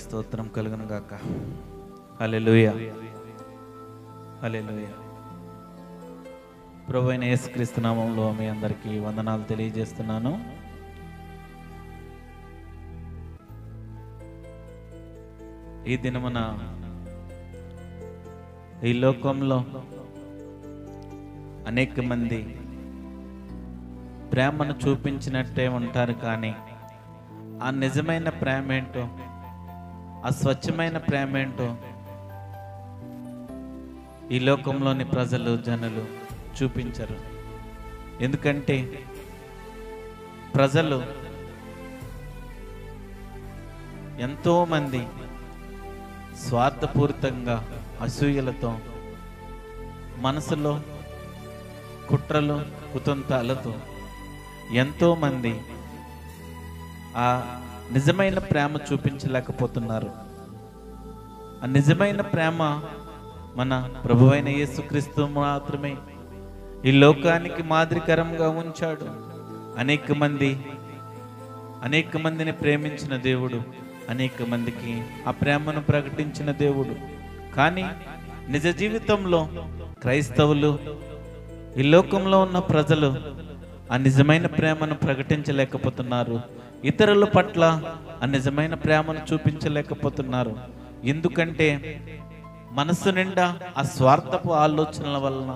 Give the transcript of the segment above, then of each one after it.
స్తోత్రం కలుగును గాక. హల్లెలూయా, హల్లెలూయా. ప్రభువైన యేసుక్రీస్తు నామములో మీ అందరికీ వందనాలు తెలియజేస్తున్నాను. ఈ దినమున ఈ లోకంలో అనేక మంది ప్రేమను చూపించినట్టే ఉంటారు, కానీ ఆ నిజమైన ప్రేమ ఏంటో, ఆ స్వచ్ఛమైన ప్రేమ ఏంటో ఈ లోకంలోని ప్రజలు, జనులు చూపించరు. ఎందుకంటే ప్రజలు ఎంతోమంది స్వార్థపూరితంగా అసూయలతో, మనసులో కుట్రలు కుతంత్రాలతో ఎంతోమంది ఆ నిజమైన ప్రేమ చూపించలేకపోతున్నారు. ఆ నిజమైన ప్రేమ మన ప్రభువైన యేసుక్రీస్తు మాత్రమే ఈ లోకానికి మాదిరికరంగా ఉంచాడు. అనేక మందిని ప్రేమించిన దేవుడు, అనేక మందికి ఆ ప్రేమను ప్రకటించిన దేవుడు. కానీ నిజ జీవితంలో క్రైస్తవులు, ఈ లోకంలో ఉన్న ప్రజలు ఆ నిజమైన ప్రేమను ప్రకటించలేకపోతున్నారు. ఇతరుల పట్ల ఆ నిజమైన ప్రేమను చూపించలేకపోతున్నారు. ఎందుకంటే మనసు నిండా ఆ స్వార్థపు ఆలోచనల వలన,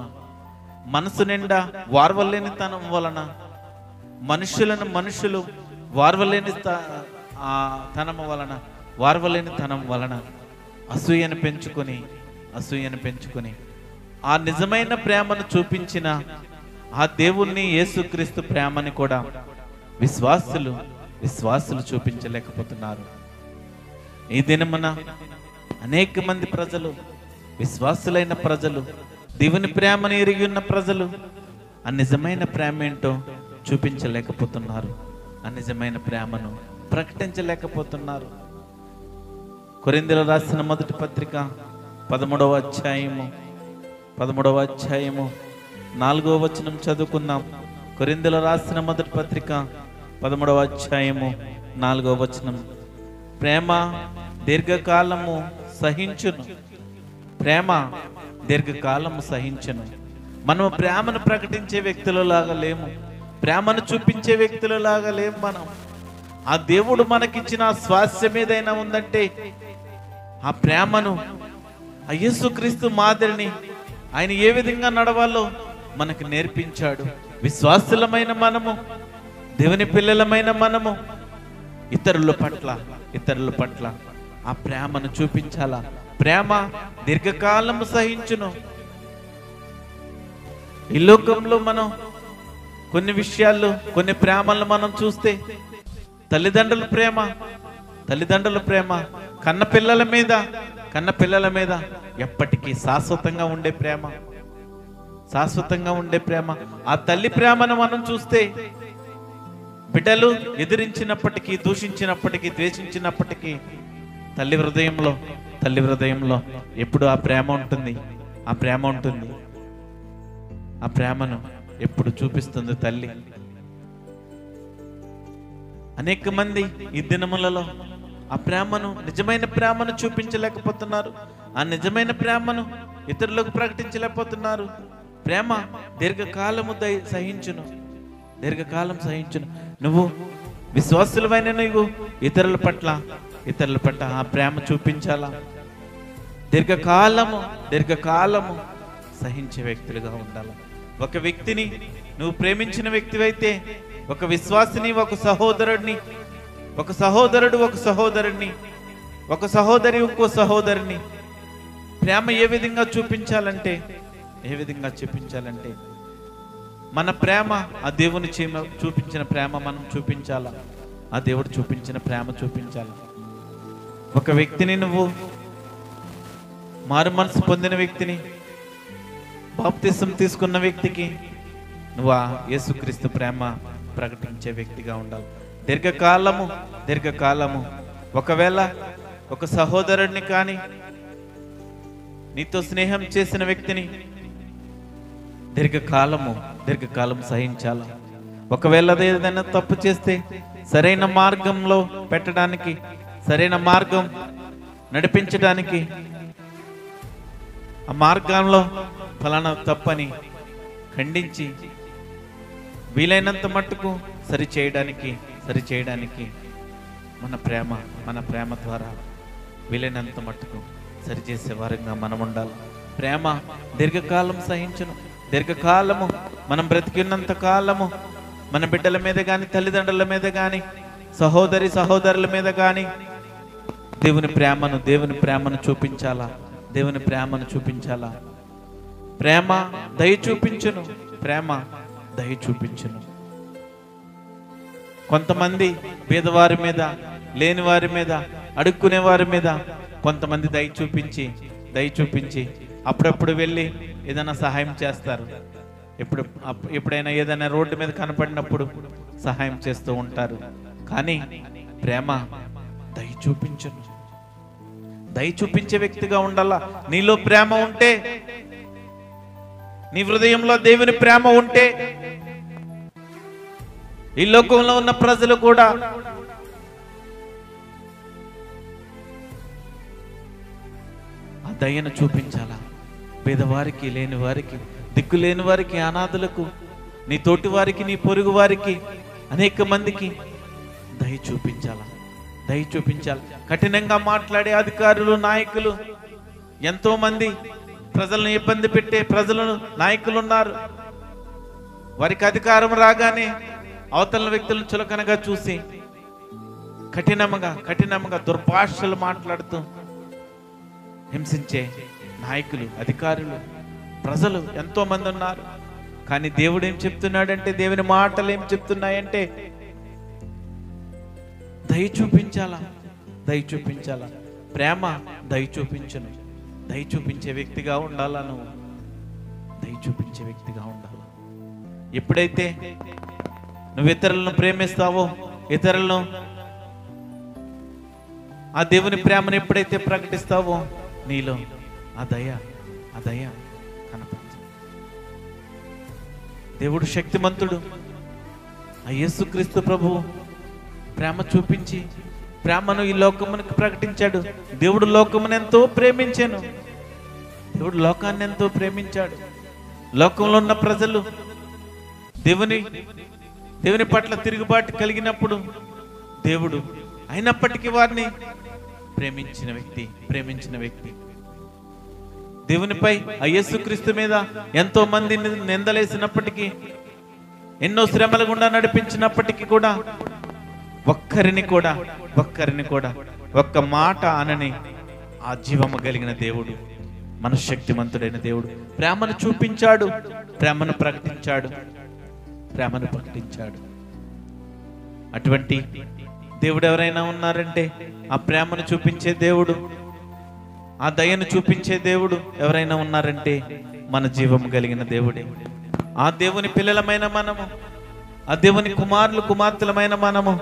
మనసు నిండా వార్వలేనితనం వలన, మనుషులు వార్వలేనితనం వలన అసూయను పెంచుకొని ఆ నిజమైన ప్రేమను చూపించిన ఆ దేవుణ్ణి, యేసుక్రీస్తు ప్రేమని కూడా విశ్వాసులు చూపించలేకపోతున్నారు. ఈ దినమున అనేక మంది ప్రజలు, విశ్వాసులైన ప్రజలు, దేవుని ప్రేమను ఎరిగి ఉన్న ప్రజలు ఆ నిజమైన ప్రేమ ఏంటో చూపించలేకపోతున్నారు. ఆ నిజమైన ప్రేమను ప్రకటించలేకపోతున్నారు. కొరింథీయులకు రాసిన మొదటి పత్రిక 13వ అధ్యాయము 4వ వచనం చదువుకుందాం. కొరింథీయులకు రాసిన మొదటి పత్రిక 13వ అధ్యాయము 4వ వచనం. ప్రేమ దీర్ఘకాలము సహించును. ప్రేమ దీర్ఘకాలము సహించును. మనము ప్రేమను ప్రకటించే వ్యక్తులలాగా లేము, ప్రేమను చూపించే వ్యక్తులలాగా లేము. మనం ఆ దేవుడు మనకిచ్చిన స్వాస్థ్యం ఏదైనా ఉందంటే ఆ ప్రేమను, ఆ యేసుక్రీస్తు మాదిరిని, ఆయన ఏ విధంగా నడవాలో మనకు నేర్పించాడు. విశ్వాసులమైన మనము, దేవుని పిల్లలమైన మనము ఇతరుల పట్ల ఆ ప్రేమను చూపించాలా. ప్రేమ దీర్ఘకాలము సహించును. ఈ లోకంలో మనం కొన్ని విషయాలు, కొన్ని ప్రేమలను మనం చూస్తే, తల్లిదండ్రుల ప్రేమ కన్న పిల్లల మీద ఎప్పటికీ శాశ్వతంగా ఉండే ప్రేమ. ఆ తల్లి ప్రేమను మనం చూస్తే, బిడ్డలు ఎదిరించినప్పటికీ, దూషించినప్పటికీ, ద్వేషించినప్పటికీ తల్లి హృదయంలో ఎప్పుడు ఆ ప్రేమ ఉంటుంది. ఆ ప్రేమను ఎప్పుడు చూపిస్తుంది తల్లి. అనేక మంది ఈ దినములలో ఆ ప్రేమను, నిజమైన ప్రేమను చూపించలేకపోతున్నారు. ఆ నిజమైన ప్రేమను ఇతరులకు ప్రకటించలేకపోతున్నారు. ప్రేమ దీర్ఘకాలం సహించును. నువ్వు విశ్వాసులమైన నువ్వు ఇతరుల పట్ల ఆ ప్రేమ చూపించాలా. దీర్ఘకాలము సహించే వ్యక్తులుగా ఉండాలి. ఒక వ్యక్తిని నువ్వు ప్రేమించిన వ్యక్తివైతే, ఒక విశ్వాసిని, ఒక సహోదరుడిని, ఒక సహోదరుడు ఒక సహోదరుడిని, ఒక సహోదరి ఇంకో సహోదరిని ప్రేమ ఏ విధంగా చూపించాలంటే మన ప్రేమ ఆ దేవుని చూపించిన ప్రేమ మనం చూపించాలా. ఆ దేవుడు చూపించిన ప్రేమ చూపించాలి. ఒక వ్యక్తిని, నువ్వు మారు మనసు పొందిన వ్యక్తిని, బాప్తిసం తీసుకున్న వ్యక్తికి నువ్వు ఆ యేసుక్రీస్తు ప్రేమ ప్రకటించే వ్యక్తిగా ఉండాలి. దీర్ఘకాలము ఒకవేళ ఒక సహోదరుడిని కానీ, నీతో స్నేహం చేసిన వ్యక్తిని దీర్ఘకాలం సహించాల. ఒకవేళ ఏదైనా తప్పు చేస్తే సరైన మార్గంలో పెట్టడానికి, సరైన మార్గం నడిపించడానికి, ఆ మార్గంలో ఫలానా తప్పని ఖండించి వీలైనంత మట్టుకు సరిచేయడానికి మన ప్రేమ ద్వారా వీలైనంత మట్టుకు సరిచేసే వారంగా మనం ఉండాలి. ప్రేమ దీర్ఘకాలం సహించును. దీర్ఘకాలము మనం బ్రతికినంత కాలము మన బిడ్డల మీద కానీ, తల్లిదండ్రుల మీద కానీ, సహోదరుల మీద కానీ దేవుని ప్రేమను చూపించాలా. ప్రేమ దయ చూపించును. కొంతమంది పేదవారి మీద, లేని వారి మీద, అడుక్కునే వారి మీద కొంతమంది దయ చూపించి అప్పుడప్పుడు వెళ్ళి ఏదైనా సహాయం చేస్తారు. ఎప్పుడైనా ఏదైనా రోడ్డు మీద కనపడినప్పుడు సహాయం చేస్తూ ఉంటారు. కానీ ప్రేమ దయ చూపించే వ్యక్తిగా ఉండాలా. నీలో ప్రేమ ఉంటే, నీ హృదయంలో దేవుని ప్రేమ ఉంటే, ఈ లోకంలో ఉన్న ప్రజలు కూడా ఆ దయను చూపించాలా. పేదవారికి, లేని వారికి, దిక్కు లేని వారికి, అనాథులకు, నీ తోటి వారికి, నీ పొరుగు వారికి, అనేక మందికి దయ చూపించాలి. కఠినంగా మాట్లాడే అధికారులు, నాయకులు, ఎంతో మంది ప్రజలను ఇబ్బంది పెట్టే నాయకులు ఉన్నారు. వారికి అధికారం రాగానే అవతల వ్యక్తులను చులకనగా చూసి కఠినంగా దుర్భాషలు మాట్లాడుతూ హింసించే నాయకులు, అధికారులు, ప్రజలు ఎంతో మంది ఉన్నారు. కానీ దేవుడు ఏం చెప్తున్నాడంటే, దేవుని మాటలు ఏం చెప్తున్నాయంటే, దయ చూపించాలా. ప్రేమ దయ చూపించే వ్యక్తిగా ఉండాలా. నువ్వు దయ చూపించే వ్యక్తిగా ఉండాలి. ఎప్పుడైతే నువ్వు ఇతరులను ప్రేమిస్తావో, ఇతరులను ఆ దేవుని ప్రేమను ఎప్పుడైతే ప్రకటిస్తావో, నీలో ఆ దయ కనపడుతుంది. దేవుడు శక్తిమంతుడు. ఆ యేసుక్రీస్తు ప్రభువు ప్రేమ చూపించి ప్రేమను ఈ లోకమునికి ప్రకటించాడు. దేవుడు లోకమును ఎంతో ప్రేమించాను. దేవుడు లోకాన్ని ఎంతో ప్రేమించాడు. లోకంలో ఉన్న ప్రజలు దేవుని పట్ల తిరుగుబాటు కలిగినప్పుడు దేవుడు అయినప్పటికీ వారిని ప్రేమించిన వ్యక్తి దేవునిపై, ఆ యేసుక్రీస్తు మీద ఎంతో మంది నిందలేసినప్పటికీ, ఎన్నో శ్రమల గుండా నడిపించినప్పటికీ కూడా ఒక్కరిని కూడా ఒక్క మాట అనని ఆ జీవము కలిగిన దేవుడు, మనశక్తిమంతుడైన దేవుడు ప్రేమను చూపించాడు, ప్రేమను ప్రకటించాడు. అటువంటి దేవుడు ఎవరైనా ఉన్నారంటే, ఆ ప్రేమను చూపించే దేవుడు, ఆ దయను చూపించే దేవుడు ఎవరైనా ఉన్నారంటే మన జీవము కలిగిన దేవుడే. ఆ దేవుని పిల్లలమైన మనము, ఆ దేవుని కుమార్తెలమైన మనము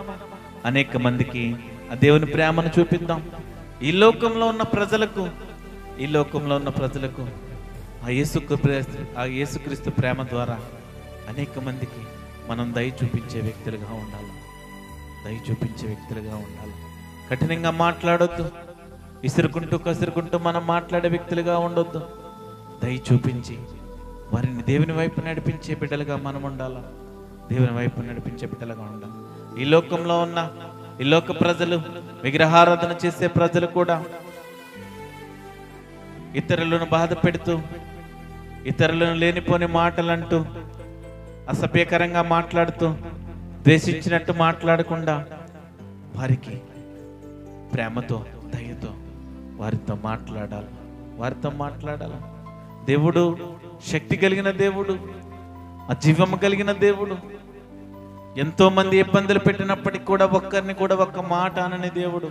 అనేక మందికి ఆ దేవుని ప్రేమను చూపిద్దాం. ఈ లోకంలో ఉన్న ప్రజలకు ఆ యేసుక్రీస్తు ప్రేమ ద్వారా అనేక మందికి మనం దయ చూపించే వ్యక్తులుగా ఉండాలి. కఠినంగా మాట్లాడొద్దు. కసురుకుంటూ మనం మాట్లాడే వ్యక్తులుగా ఉండొద్దు. దయ చూపించి వారిని దేవుని వైపు నడిపించే బిడ్డలుగా మనం ఉండాలి. ఈ లోకంలో ఉన్న ఈ లోక ప్రజలు, విగ్రహారాధన చేసే ప్రజలు కూడా ఇతరులను బాధ పెడుతూ, ఇతరులను లేనిపోని మాటలంటూ, అసభ్యకరంగా మాట్లాడుతూ, ద్వేషించినట్టు మాట్లాడకుండా వారికి ప్రేమతో, దయతో వారితో మాట్లాడాలి. దేవుడు శక్తి కలిగిన దేవుడు, ఆ జీవము కలిగిన దేవుడు. ఎంతో మంది ఇబ్బందులు పెట్టినప్పటికీ కూడా ఒక్కరిని కూడా ఒక్క మాట అనని దేవుడు.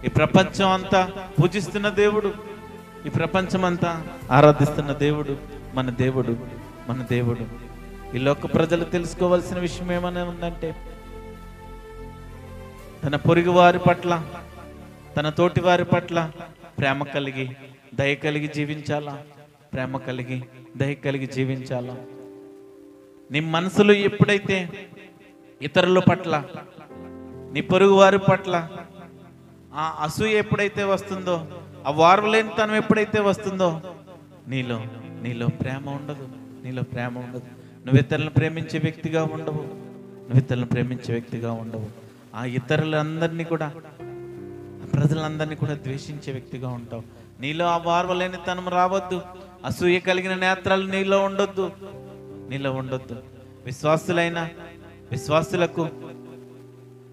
ఈ ప్రపంచం అంతా పూజిస్తున్న దేవుడు, ఈ ప్రపంచం అంతా ఆరాధిస్తున్న దేవుడు మన దేవుడు. ఈ లోక ప్రజలు తెలుసుకోవాల్సిన విషయం ఏమైనా ఉందంటే, తన పొరుగు వారి పట్ల, తన తోటి వారి పట్ల ప్రేమ కలిగి, దయ కలిగి జీవించాలా. నీ మనసులో ఎప్పుడైతే ఇతరుల పట్ల, నీ పొరుగు వారి పట్ల ఆ అసూయ ఎప్పుడైతే వస్తుందో, ఆ వారవలేనితనం ఎప్పుడైతే వస్తుందో, నీలో నీలో ప్రేమ ఉండదు. నీలో ప్రేమ ఉండదు. నువ్వు ఇతరులను ప్రేమించే వ్యక్తిగా ఉండవు. నువ్వు ఇతరులను ప్రేమించే వ్యక్తిగా ఉండవు. ఆ ఇతరులందరినీ కూడా, ప్రజలందరినీ కూడా ద్వేషించే వ్యక్తిగా ఉంటావు. నీలో ఆ వారవలేనితనం రావద్దు. అసూయ కలిగిన నేత్రాలు నీలో ఉండొద్దు. నీలో ఉండొద్దు. విశ్వాసులకు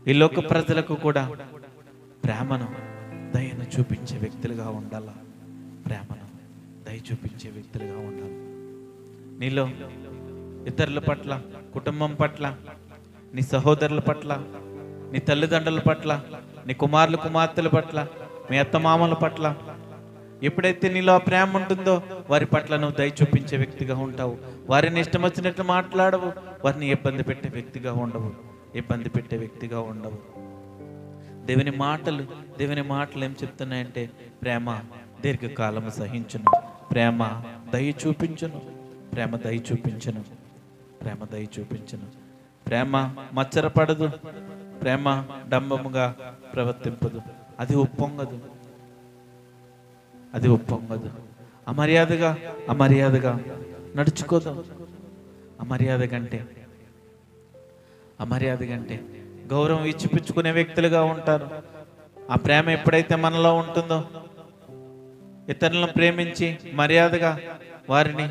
ఈ లోక ప్రజలకు కూడా ప్రేమను, దయను చూపించే వ్యక్తులుగా ఉండాల. ప్రేమను, దయ చూపించే వ్యక్తులుగా ఉండాలి. నీలో ఇతరుల పట్ల, కుటుంబం పట్ల, నీ సహోదరుల పట్ల, నీ తల్లిదండ్రుల పట్ల, నీ కుమారులు కుమార్తెల పట్ల, మీ అత్తమామల పట్ల ఎప్పుడైతే నీలో ఆ ప్రేమ ఉంటుందో, వారి పట్ల నువ్వు దయ చూపించే వ్యక్తిగా ఉంటావు. వారిని ఇష్టం వచ్చినట్లు మాట్లాడవు. వారిని ఇబ్బంది పెట్టే వ్యక్తిగా ఉండవు. ఇబ్బంది పెట్టే వ్యక్తిగా ఉండవు. దేవుని మాటలు ఏం చెప్తున్నాయంటే, ప్రేమ దీర్ఘకాలము సహించును, ప్రేమ దయ చూపించును, ప్రేమ దయ చూపించును, ప్రేమ దయ చూపించును. ప్రేమ మచ్చరపడదు, ప్రేమ డంబముగా ప్రవర్తింపదు, అది ఉప్పొంగదు, అది ఉప్పొంగదు. అమర్యాదగా నడుచుకోదు. అమర్యాద కంటే గౌరవం ఇచ్చిపుచ్చుకునే వ్యక్తులుగా ఉంటారు. ఆ ప్రేమ ఎప్పుడైతే మనలో ఉంటుందో, ఇతరులను ప్రేమించి మర్యాదగా వారిని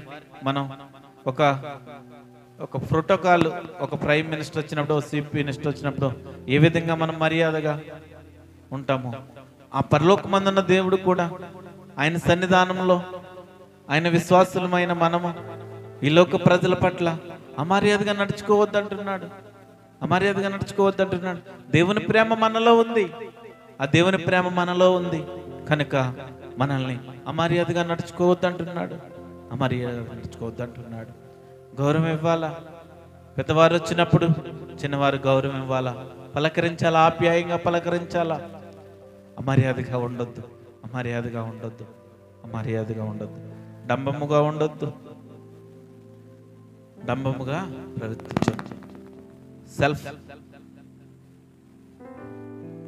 మనం ఒక ప్రోటోకాల్, ఒక ప్రైమ్ మినిస్టర్ వచ్చినప్పుడు, చీఫ్ మినిస్టర్ వచ్చినప్పుడు ఏ విధంగా మనం మర్యాదగా ఉంటామో, ఆ పరలోకమందున్న దేవుడు కూడా ఆయన సన్నిధానంలో, ఆయన విశ్వాసులమైన మనము ఈ లోక ప్రజల పట్ల అమర్యాదగా నడుచుకోవద్దంటున్నాడు. అమర్యాదగా నడుచుకోవద్దంటున్నాడు. దేవుని ప్రేమ మనలో ఉంది. ఆ దేవుని ప్రేమ మనలో ఉంది కనుక మనల్ని అమర్యాదగా నడుచుకోవద్దంటున్నాడు. అమర్యాదగా నడుచుకోవద్దంటున్నాడు. గౌరవం ఇవ్వాలా. పెద్దవారు వచ్చినప్పుడు చిన్నవారు గౌరవం ఇవ్వాలా, పలకరించాలా, ఆప్యాయంగా పలకరించాలా. అమర్యాదగా ఉండొద్దు. అమర్యాదగా ఉండొద్దు. అమర్యాదగా ఉండొద్దు. డంబముగా ఉండొద్దు. డంబముగా ప్రవర్తించొద్దు.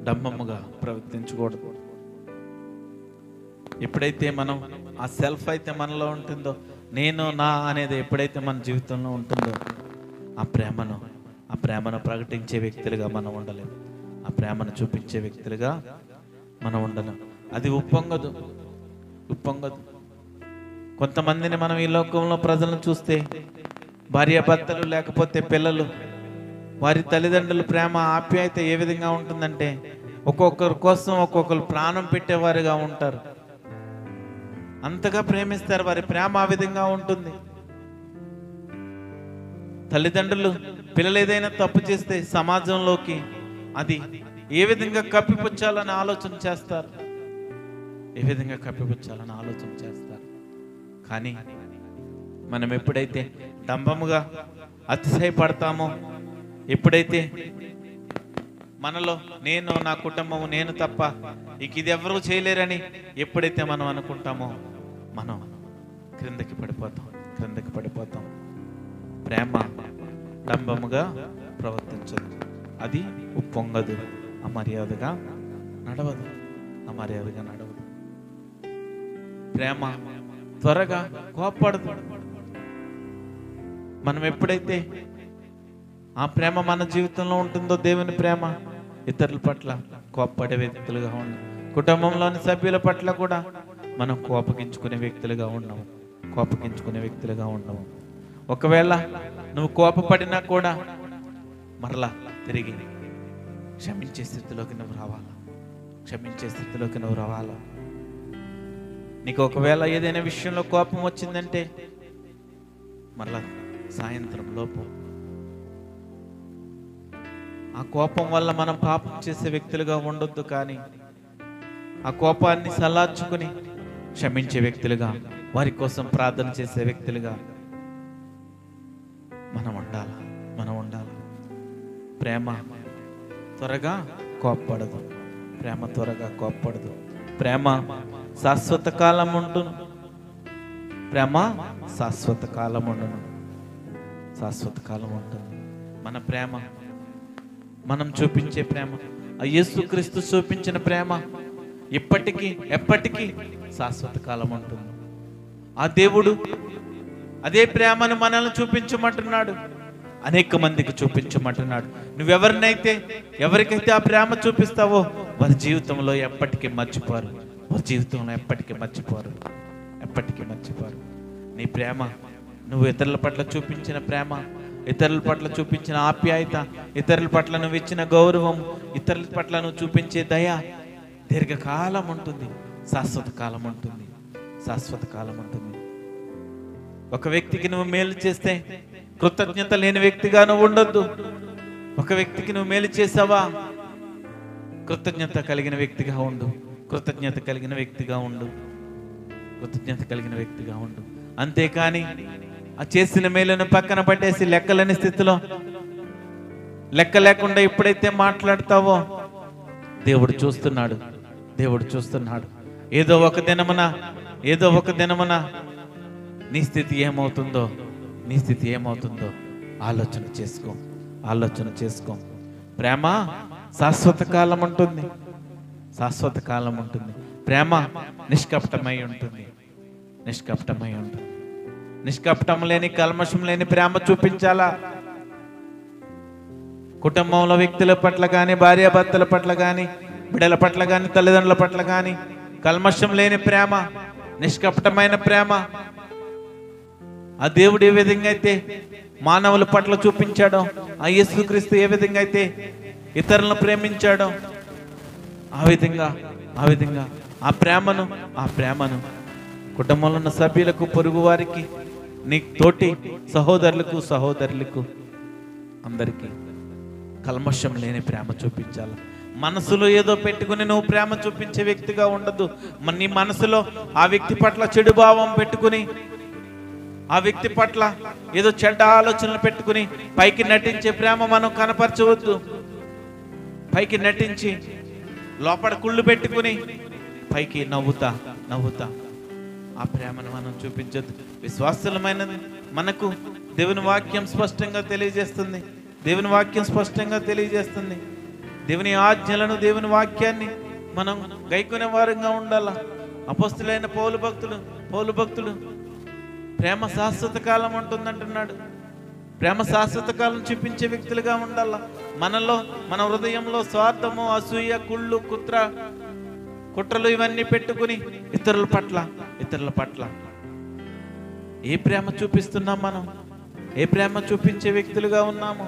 డంబముగా ప్రవర్తించకూడదు. ఎప్పుడైతే మనం ఆ సెల్ఫ్ అయితే మనలో ఉంటుందో, నేను నా అనేది ఎప్పుడైతే మన జీవితంలో ఉంటుందో, ఆ ప్రేమను ప్రకటించే వ్యక్తులుగా మనం ఉండలేము. ఆ ప్రేమను చూపించే వ్యక్తులుగా మనం ఉండలేం. అది ఉప్పొంగదు. కొంతమందిని మనం ఈ లోకంలో ప్రజలను చూస్తే, భార్యాభర్తలు లేకపోతే పిల్లలు, వారి తల్లిదండ్రుల ప్రేమ, ఆప్యాయత ఏ విధంగా ఉంటుందంటే, ఒక్కొక్కరి కోసం ఒక్కొక్కరు ప్రాణం పెట్టేవారుగా ఉంటారు. అంతగా ప్రేమిస్తారు. వారి ప్రేమ ఆ విధంగా ఉంటుంది. తల్లిదండ్రులు పిల్లలు ఏదైనా తప్పు చేస్తే సమాజంలోకి అది ఏ విధంగా కప్పిపుచ్చాలని ఆలోచన చేస్తారు. కానీ మనం ఎప్పుడైతే డంబముగా అతిశయపడతామో, ఎప్పుడైతే మనలో నేను, నా కుటుంబము, నేను తప్ప ఇక ఇది ఎవరూ చేయలేరని ఎప్పుడైతే మనం అనుకుంటామో, మనం క్రిందకి పడిపోతాం. ప్రేమ డంబముగా ప్రవర్తించదు, అది ఉప్పొంగదు, అమర్యాదగా నడవదు. ప్రేమ త్వరగా కోప్పడదు. మనం ఎప్పుడైతే ఆ ప్రేమ మన జీవితంలో ఉంటుందో, దేవుని ప్రేమ, ఇతరుల పట్ల కోప్పడే వ్యక్తులుగా ఉన్నాం. కుటుంబంలోని సభ్యుల పట్ల కూడా మనం కోపగించుకునే వ్యక్తులుగా ఉండము. ఒకవేళ నువ్వు కోపపడినా కూడా మరలా తిరిగి క్షమించే స్థితిలోకి నువ్వు రావాలా. నీకు ఒకవేళ ఏదైనా విషయంలో కోపం వచ్చిందంటే మరలా సాయంత్రం లోపు ఆ కోపం వల్ల మనం పాపం చేసే వ్యక్తులుగా ఉండొద్దు. కానీ ఆ కోపాన్ని సలార్చుకుని క్షమించే వ్యక్తులుగా, వారి కోసం ప్రార్థన చేసే వ్యక్తులుగా మనం ఉండాలి. ప్రేమ త్వరగా కోప్పడదు. ప్రేమ శాశ్వత కాలం ఉండును. శాశ్వత కాలం ఉంటుంది. మన ప్రేమ, మనం చూపించే ప్రేమ ఆ యేసుక్రీస్తు చూపించిన ప్రేమ ఇప్పటికీ ఎప్పటికీ శాశ్వత కాలం ఉంటుంది. ఆ దేవుడు అదే ప్రేమను మనల్ని చూపించమంటున్నాడు, అనేక మందికి చూపించమంటున్నాడు. ఎవరికైతే ఆ ప్రేమ చూపిస్తావో వారి జీవితంలో ఎప్పటికీ మర్చిపోరు, వారి జీవితంలో ఎప్పటికీ మర్చిపోరు. నీ ప్రేమ, నువ్వు ఇతరుల పట్ల చూపించిన ప్రేమ, ఇతరుల పట్ల చూపించిన ఆప్యాయత, ఇతరుల పట్ల నువ్వు ఇచ్చిన గౌరవం, ఇతరుల పట్ల నువ్వు చూపించే దయ దీర్ఘకాలం ఉంటుంది, శాశ్వత కాలం ఉంటుంది. ఒక వ్యక్తికి నువ్వు మేలు చేస్తే కృతజ్ఞత లేని వ్యక్తిగా నువ్వు ఉండొద్దు. ఒక వ్యక్తికి నువ్వు మేలు చేసావా, కృతజ్ఞత కలిగిన వ్యక్తిగా ఉండు. అంతేకాని ఆ చేసిన మేలును పక్కన పట్టేసి లెక్కలేని స్థితిలో, లెక్క లేకుండా ఎప్పుడైతే మాట్లాడతావో దేవుడు చూస్తున్నాడు. ఏదో ఒక దినమున నీ స్థితి ఏమవుతుందో ఆలోచన చేసుకో. ప్రేమ శాశ్వత కాలం ఉంటుంది. ప్రేమ నిష్కపటమై ఉంటుంది. నిష్కపటం లేని, కల్మషం లేని ప్రేమ చూపించాలా. కుటుంబంలో వ్యక్తుల పట్ల కానీ, భార్యాభర్తల పట్ల కానీ, బిడ్డల పట్ల కానీ, తల్లిదండ్రుల పట్ల కానీ కల్మషం లేని ప్రేమ, నిష్కపటమైన ప్రేమ ఆ దేవుడు ఏ విధంగా అయితే మానవుల పట్ల చూపించాడో, ఆ యేసుక్రీస్తు ఏ విధంగా అయితే ఇతరులను ప్రేమించాడో ఆ విధంగా ఆ ప్రేమను కుటుంబంలో ఉన్న సభ్యులకు, పొరుగు వారికి, నీ తోటి సహోదరులకు అందరికీ కల్మషం లేని ప్రేమ చూపించాలి. మనసులో ఏదో పెట్టుకుని నువ్వు ప్రేమ చూపించే వ్యక్తిగా ఉండదు. నీ మనసులో ఆ వ్యక్తి పట్ల చెడు భావం పెట్టుకుని, ఆ వ్యక్తి పట్ల ఏదో చెడ్డ ఆలోచనలు పెట్టుకుని పైకి నటించే ప్రేమ మనం కనపరచవద్దు. పైకి నటించి లోపల కుళ్ళు పెట్టుకుని పైకి నవ్వుతా ఆ ప్రేమను మనం చూపించద్దు. విశ్వాసమైనది మనకు దేవుని వాక్యం స్పష్టంగా తెలియజేస్తుంది. దేవుని ఆజ్ఞలను, దేవుని వాక్యాన్ని మనం గైకొనే వారంగా ఉండాలా. అపొస్తలులైన పౌలు భక్తులు ప్రేమ శాశ్వత కాలం ఉంటుందంటున్నాడు. ప్రేమ శాశ్వత కాలం చూపించే వ్యక్తులుగా ఉండాలా. మన హృదయంలో స్వార్థము, అసూయ, కుళ్ళు, కుట్రలు ఇవన్నీ పెట్టుకుని ఇతరుల పట్ల ఏ ప్రేమ చూపిస్తున్నాం మనం? ఏ ప్రేమ చూపించే వ్యక్తులుగా ఉన్నాము?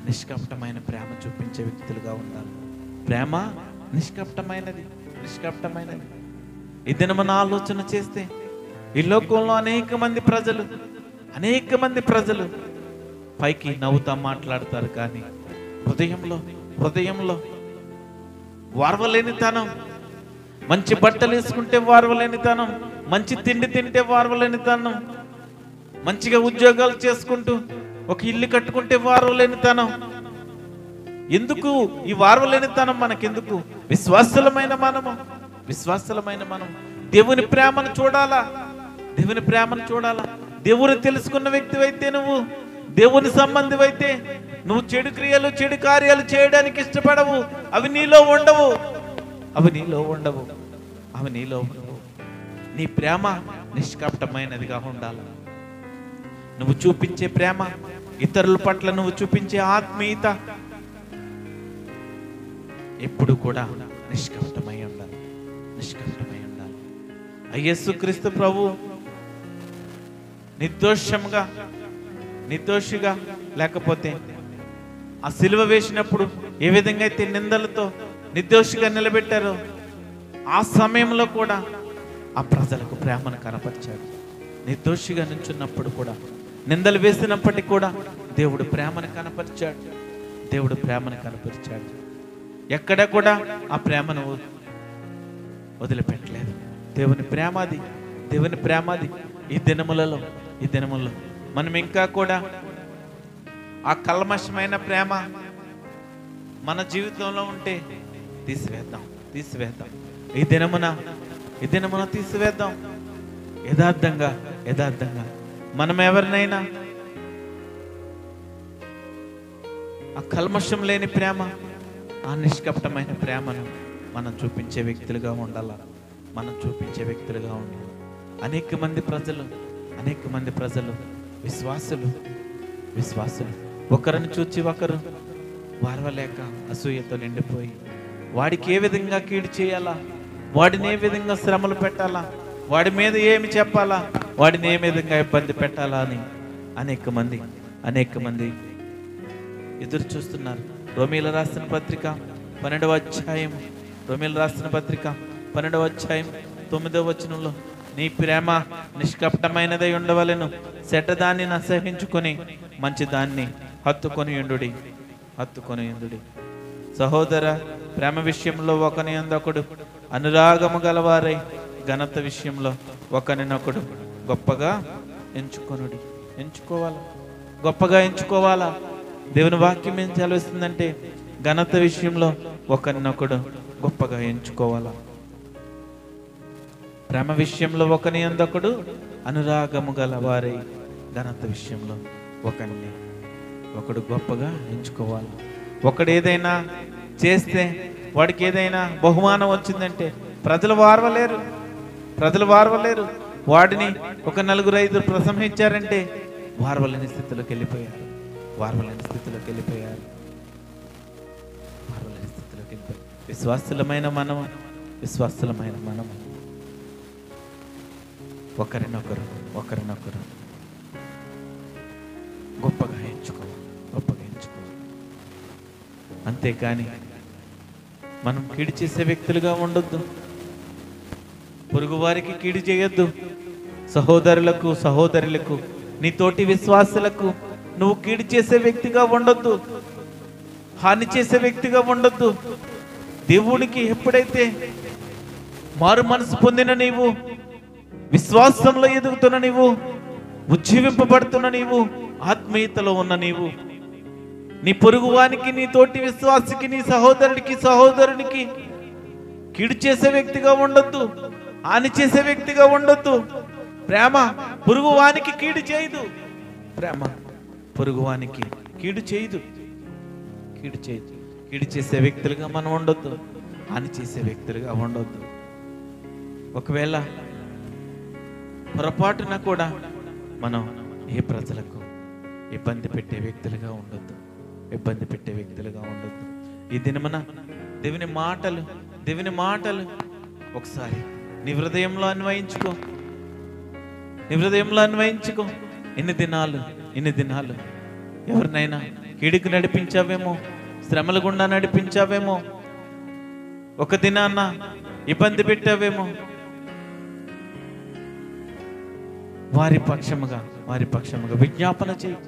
నిష్కపటమైన ప్రేమ చూపించే వ్యక్తులుగా ఉండాలి. ప్రేమ నిష్కపటమైనది. ఈ దినమున ఆలోచన చేస్తే ఈ లోకంలో అనేక మంది ప్రజలు పైకి నవ్వుతా మాట్లాడతారు, కానీ హృదయంలో వార్వలేనితనం, మంచి బట్టలు వేసుకుంటే వార్వలేనితనం, మంచి తిండి తింటే వార్వలేనితనం, మంచిగా ఉద్యోగాలు చేసుకుంటూ ఒక ఇల్లు కట్టుకుంటే వార్వలేనితనం. ఎందుకు ఈ వార్వలేనితనం మనకెందుకు? విశ్వాసలమైన మనం దేవుని ప్రేమను చూడాలా. దేవుని తెలుసుకున్న వ్యక్తివైతే, నువ్వు దేవుని సంబంధివైతే, నువ్వు చెడు క్రియలు, చెడు కార్యాలు చేయడానికి ఇష్టపడవు. అవి నీలో ఉండవు. నీ ప్రేమ నిష్కపటమైనదిగా ఉండాలి. నువ్వు చూపించే ప్రేమ, ఇతరుల పట్ల నువ్వు చూపించే ఆత్మీయత ఎప్పుడు కూడా నిష్కపటమై ఉండాలి. యేసుక్రీస్తు ప్రభు నిర్దోషిగా లేకపోతే ఆ సిలువ వేసినప్పుడు ఏ విధంగా అయితే నిందలతో నిర్దోషిగా నిలబెట్టారో, ఆ సమయంలో కూడా ఆ ప్రజలకు ప్రేమను కనపరిచాడు. నిర్దోషిగా నించున్నప్పుడు కూడా, నిందలు వేసినప్పటికీ కూడా దేవుడు ప్రేమను కనపరిచాడు. ఎక్కడ కూడా ఆ ప్రేమను వదిలిపెట్టలేదు. దేవుని ప్రేమది. ఈ దినములలో మనం ఇంకా కూడా ఆ కల్మషమైన ప్రేమ మన జీవితంలో ఉంటే తీసివేద్దాం. ఈ దినమున తీసివేద్దాం. యథార్థంగా మనం ఎవరినైనా ఆ కల్మషం లేని ప్రేమ, ఆ నిష్కపటమైన ప్రేమను మనం చూపించే వ్యక్తులుగా ఉండాలా. మనం చూపించే వ్యక్తులుగా ఉండాలి. అనేక మంది ప్రజలు విశ్వాసులు ఒకరిని చూచి ఒకరు వారవలేక అసూయతో నిండిపోయి వాడికి ఏ విధంగా కీడు చేయాలా, వాడిని ఏ విధంగా శ్రమలు పెట్టాలా, వాడి మీద ఏమి చెప్పాలా, వాడిని ఏ విధంగా ఇబ్బంది పెట్టాలా అని అనేక మంది ఎదురు చూస్తున్నారు. రోమీయులకు రాసిన పత్రిక 12వ అధ్యాయం 9వ వచనంలో, నీ ప్రేమ నిష్కపటమైనదై ఉండవలెను, చెడ్డదాన్ని అసహించుకొని మంచి దాన్ని హత్తుకొని ఉండుడి. సహోదర, ప్రేమ విషయంలో ఒకని అందొకడు అనురాగము గలవారై, ఘనత విషయంలో ఒకరినొకడు గొప్పగా ఎంచుకోవాలా. దేవుని వాక్యం ఏం చదివిస్తుందంటే, ఘనత విషయంలో ఒకరినొకడు గొప్పగా ఎంచుకోవాలా. ప్రేమ విషయంలో ఒకని అందొకడు అనురాగము గలవారై, ఘనత విషయంలో ఒకడు గొప్పగా ఎంచుకోవాలి. ఒకడు ఏదైనా చేస్తే, వాడికి ఏదైనా బహుమానం వచ్చిందంటే ప్రజలు వారవలేరు. వాడిని ఒక 4-5 ప్రశంసించారంటే వారవలేని స్థితిలోకి వెళ్ళిపోయారు. విశ్వాసులమైన మనము ఒకరినొకరు గొప్పగా ఎంచుకోవాలి. అంతేకాని మనం కీడు చేసే వ్యక్తులుగా ఉండొద్దు. పొరుగు వారికి కీడు చేయొద్దు. సహోదరులకు నీ తోటి విశ్వాసులకు నువ్వు కీడు చేసే వ్యక్తిగా ఉండొద్దు, హాని చేసే వ్యక్తిగా ఉండొద్దు. దేవునికి ఎప్పుడైతే మారు మనసు పొందిన నీవు, విశ్వాసంలో ఎదుగుతున్న నీవు, ఉజ్జీవింపబడుతున్న నీవు, ఆత్మీయతలో ఉన్న నీవు, నీ పొరుగువానికి, నీ తోటి విశ్వాసికి, నీ సహోదరునికి కీడు చేసే వ్యక్తిగా ఉండొద్దు, హాని చేసే వ్యక్తిగా ఉండొద్దు. ప్రేమ పొరుగువానికి కీడు చేయదు. ప్రేమ పొరుగువానికి కీడు చేయదు. కీడు చేసే వ్యక్తులుగా మనం ఉండొద్దు, హాని చేసే వ్యక్తులుగా ఉండొద్దు. ఒకవేళ పొరపాటున కూడా మనం ఏ ప్రజలకు ఇబ్బంది పెట్టే వ్యక్తులుగా ఉండొద్దు. ఈ దినమున దేవుని మాటలు ఒకసారి నీ హృదయంలో అన్వయించుకో. ఎన్ని దినాలు ఎవరినైనా కీడుకు నడిపించావేమో, శ్రమల గుండా నడిపించావేమో, ఒక దినాన్న ఇబ్బంది పెట్టావేమో. వారి పక్షముగా విజ్ఞాపన చేయి.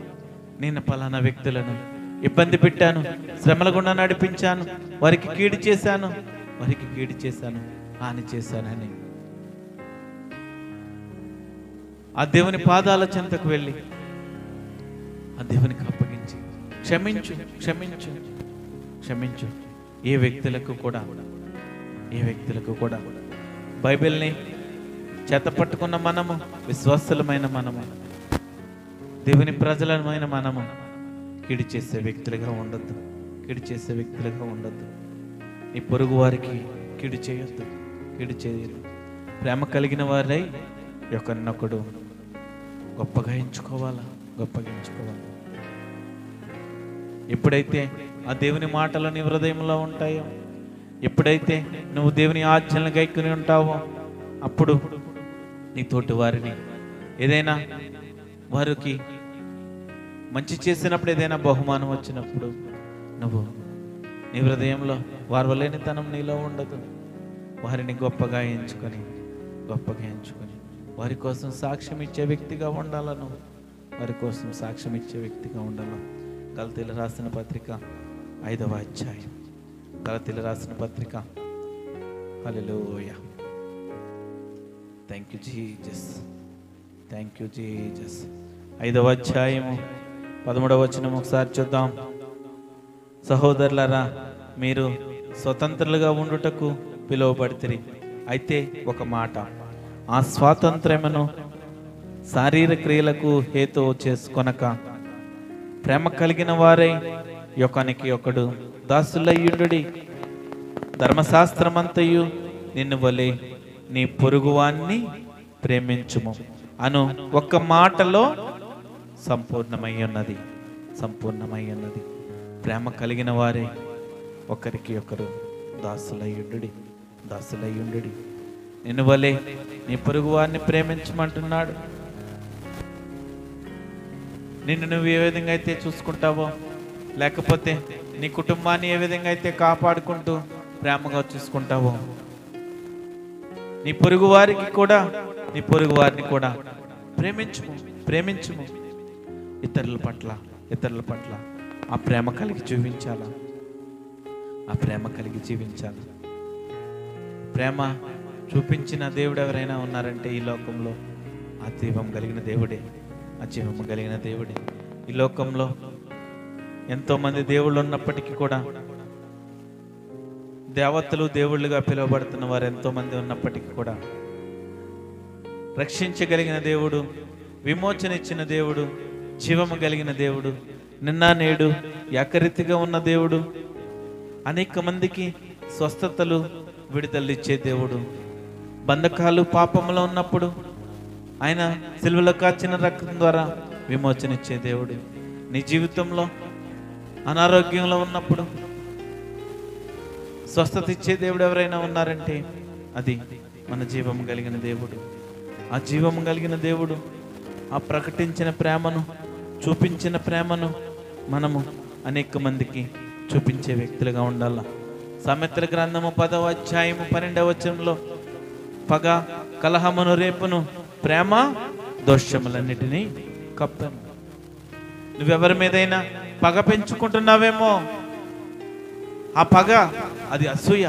నేను పలానా వ్యక్తులను ఇబ్బంది పెట్టాను, శ్రమల గుండా నడిపించాను, వారికి కీడు చేశాను, హాని చేశానని ఆ దేవుని పాదాల చెంతకు వెళ్ళి ఆ దేవునికి అప్పగించి క్షమించు. ఏ వ్యక్తులకు కూడా బైబిల్ని చేతపట్టుకున్న మనము, విశ్వాసులమైన మనము, దేవుని ప్రజలమైన మనము కీడు చేసే వ్యక్తులుగా ఉండొద్దు. నీ పొరుగు వారికి కీడు చేయొద్దు. ప్రేమ కలిగిన వారై ఒకరినొకడు గొప్పగా ఎంచుకోవాలా. ఎప్పుడైతే ఆ దేవుని మాటలు నీ హృదయంలో ఉంటాయో, ఎప్పుడైతే నువ్వు దేవుని ఆజ్ఞలను గైకొని ఉంటావో, అప్పుడు నీ తోటి వారిని ఏదైనా వారికి మంచి చేసినప్పుడు, ఏదైనా బహుమానం వచ్చినప్పుడు నువ్వు నీ హృదయంలో వారవలేనితనం నీలో ఉండదు. వారిని గొప్పగా ఎంచుకొని వారి కోసం సాక్ష్యం ఇచ్చే వ్యక్తిగా ఉండాలా. నువ్వు వారి కోసం సాక్ష్యం ఇచ్చే వ్యక్తిగా ఉండాలా. గలతీయులకు రాసిన పత్రిక 5వ అధ్యాయం. హల్లెలూయా. Thank you Jesus. 5వ అధ్యాయము 13వ వచనం ఒకసారి చూద్దాం. సహోదరులారా, మీరు స్వతంత్రులుగా ఉండుటకు పిలువబడితిరి. అయితే ఒక మాట, ఆ స్వాతంత్ర్యమును శారీరక క్రియలకు హేతు చేసుకొనక ప్రేమ కలిగిన వారై ఒకనికి ఒకడు దాసులయ్యుండుడి. ధర్మశాస్త్రమంతయు నిన్ను వలె నీ పొరుగువాన్ని ప్రేమించుము అను ఒక్క మాటలో సంపూర్ణమై ఉన్నది. ప్రేమ కలిగిన వారే ఒకరికి ఒకరు దాసులయ్యుండుడి. నిన్ను వలె నీ పొరుగువాన్ని ప్రేమించమంటున్నాడు. నిన్ను నువ్వు ఏ విధంగా అయితే చూసుకుంటావో, లేకపోతే నీ కుటుంబాన్ని ఏ విధంగా అయితే కాపాడుకుంటూ ప్రేమగా చూసుకుంటావో, నీ పొరుగు వారిని కూడా ప్రేమించుము. ఇతరుల పట్ల ఆ ప్రేమ కలిగి జీవించాలా. ప్రేమ చూపించిన దేవుడు ఎవరైనా ఉన్నారంటే ఈ లోకంలో ఆ జీవం కలిగిన దేవుడే. ఈ లోకంలో ఎంతోమంది దేవుళ్ళు ఉన్నప్పటికీ కూడా, దేవతలు దేవుళ్ళుగా పిలువబడుతున్న వారు ఎంతోమంది ఉన్నప్పటికీ కూడా, రక్షించగలిగిన దేవుడు, విమోచన ఇచ్చిన దేవుడు, జీవము కలిగిన దేవుడు, నిన్న నేడు ఏకరీతిగా ఉన్న దేవుడు, అనేక మందికి స్వస్థతలు విడుదల ఇచ్చే దేవుడు, బంధకాలు పాపంలో ఉన్నప్పుడు ఆయన సిలువలో కాచిన రక్తం ద్వారా విమోచన ఇచ్చే దేవుడు, నీ జీవితంలో అనారోగ్యంలో ఉన్నప్పుడు స్వస్థత ఇచ్చే దేవుడు ఎవరైనా ఉన్నారంటే అది మన జీవం కలిగిన దేవుడు. ఆ జీవం కలిగిన దేవుడు ఆ ప్రకటించిన ప్రేమను, చూపించిన ప్రేమను మనము అనేక మందికి చూపించే వ్యక్తులుగా ఉండాల. సామెతల గ్రంథము 10వ అధ్యాయము 12వ వచనంలో పగ, కలహమును రేపును, ప్రేమ దోషములన్నిటినీ కప్పెను. నువ్వెవరి మీదైనా పగ పెంచుకుంటున్నావేమో, ఆ పగ అది అసూయ,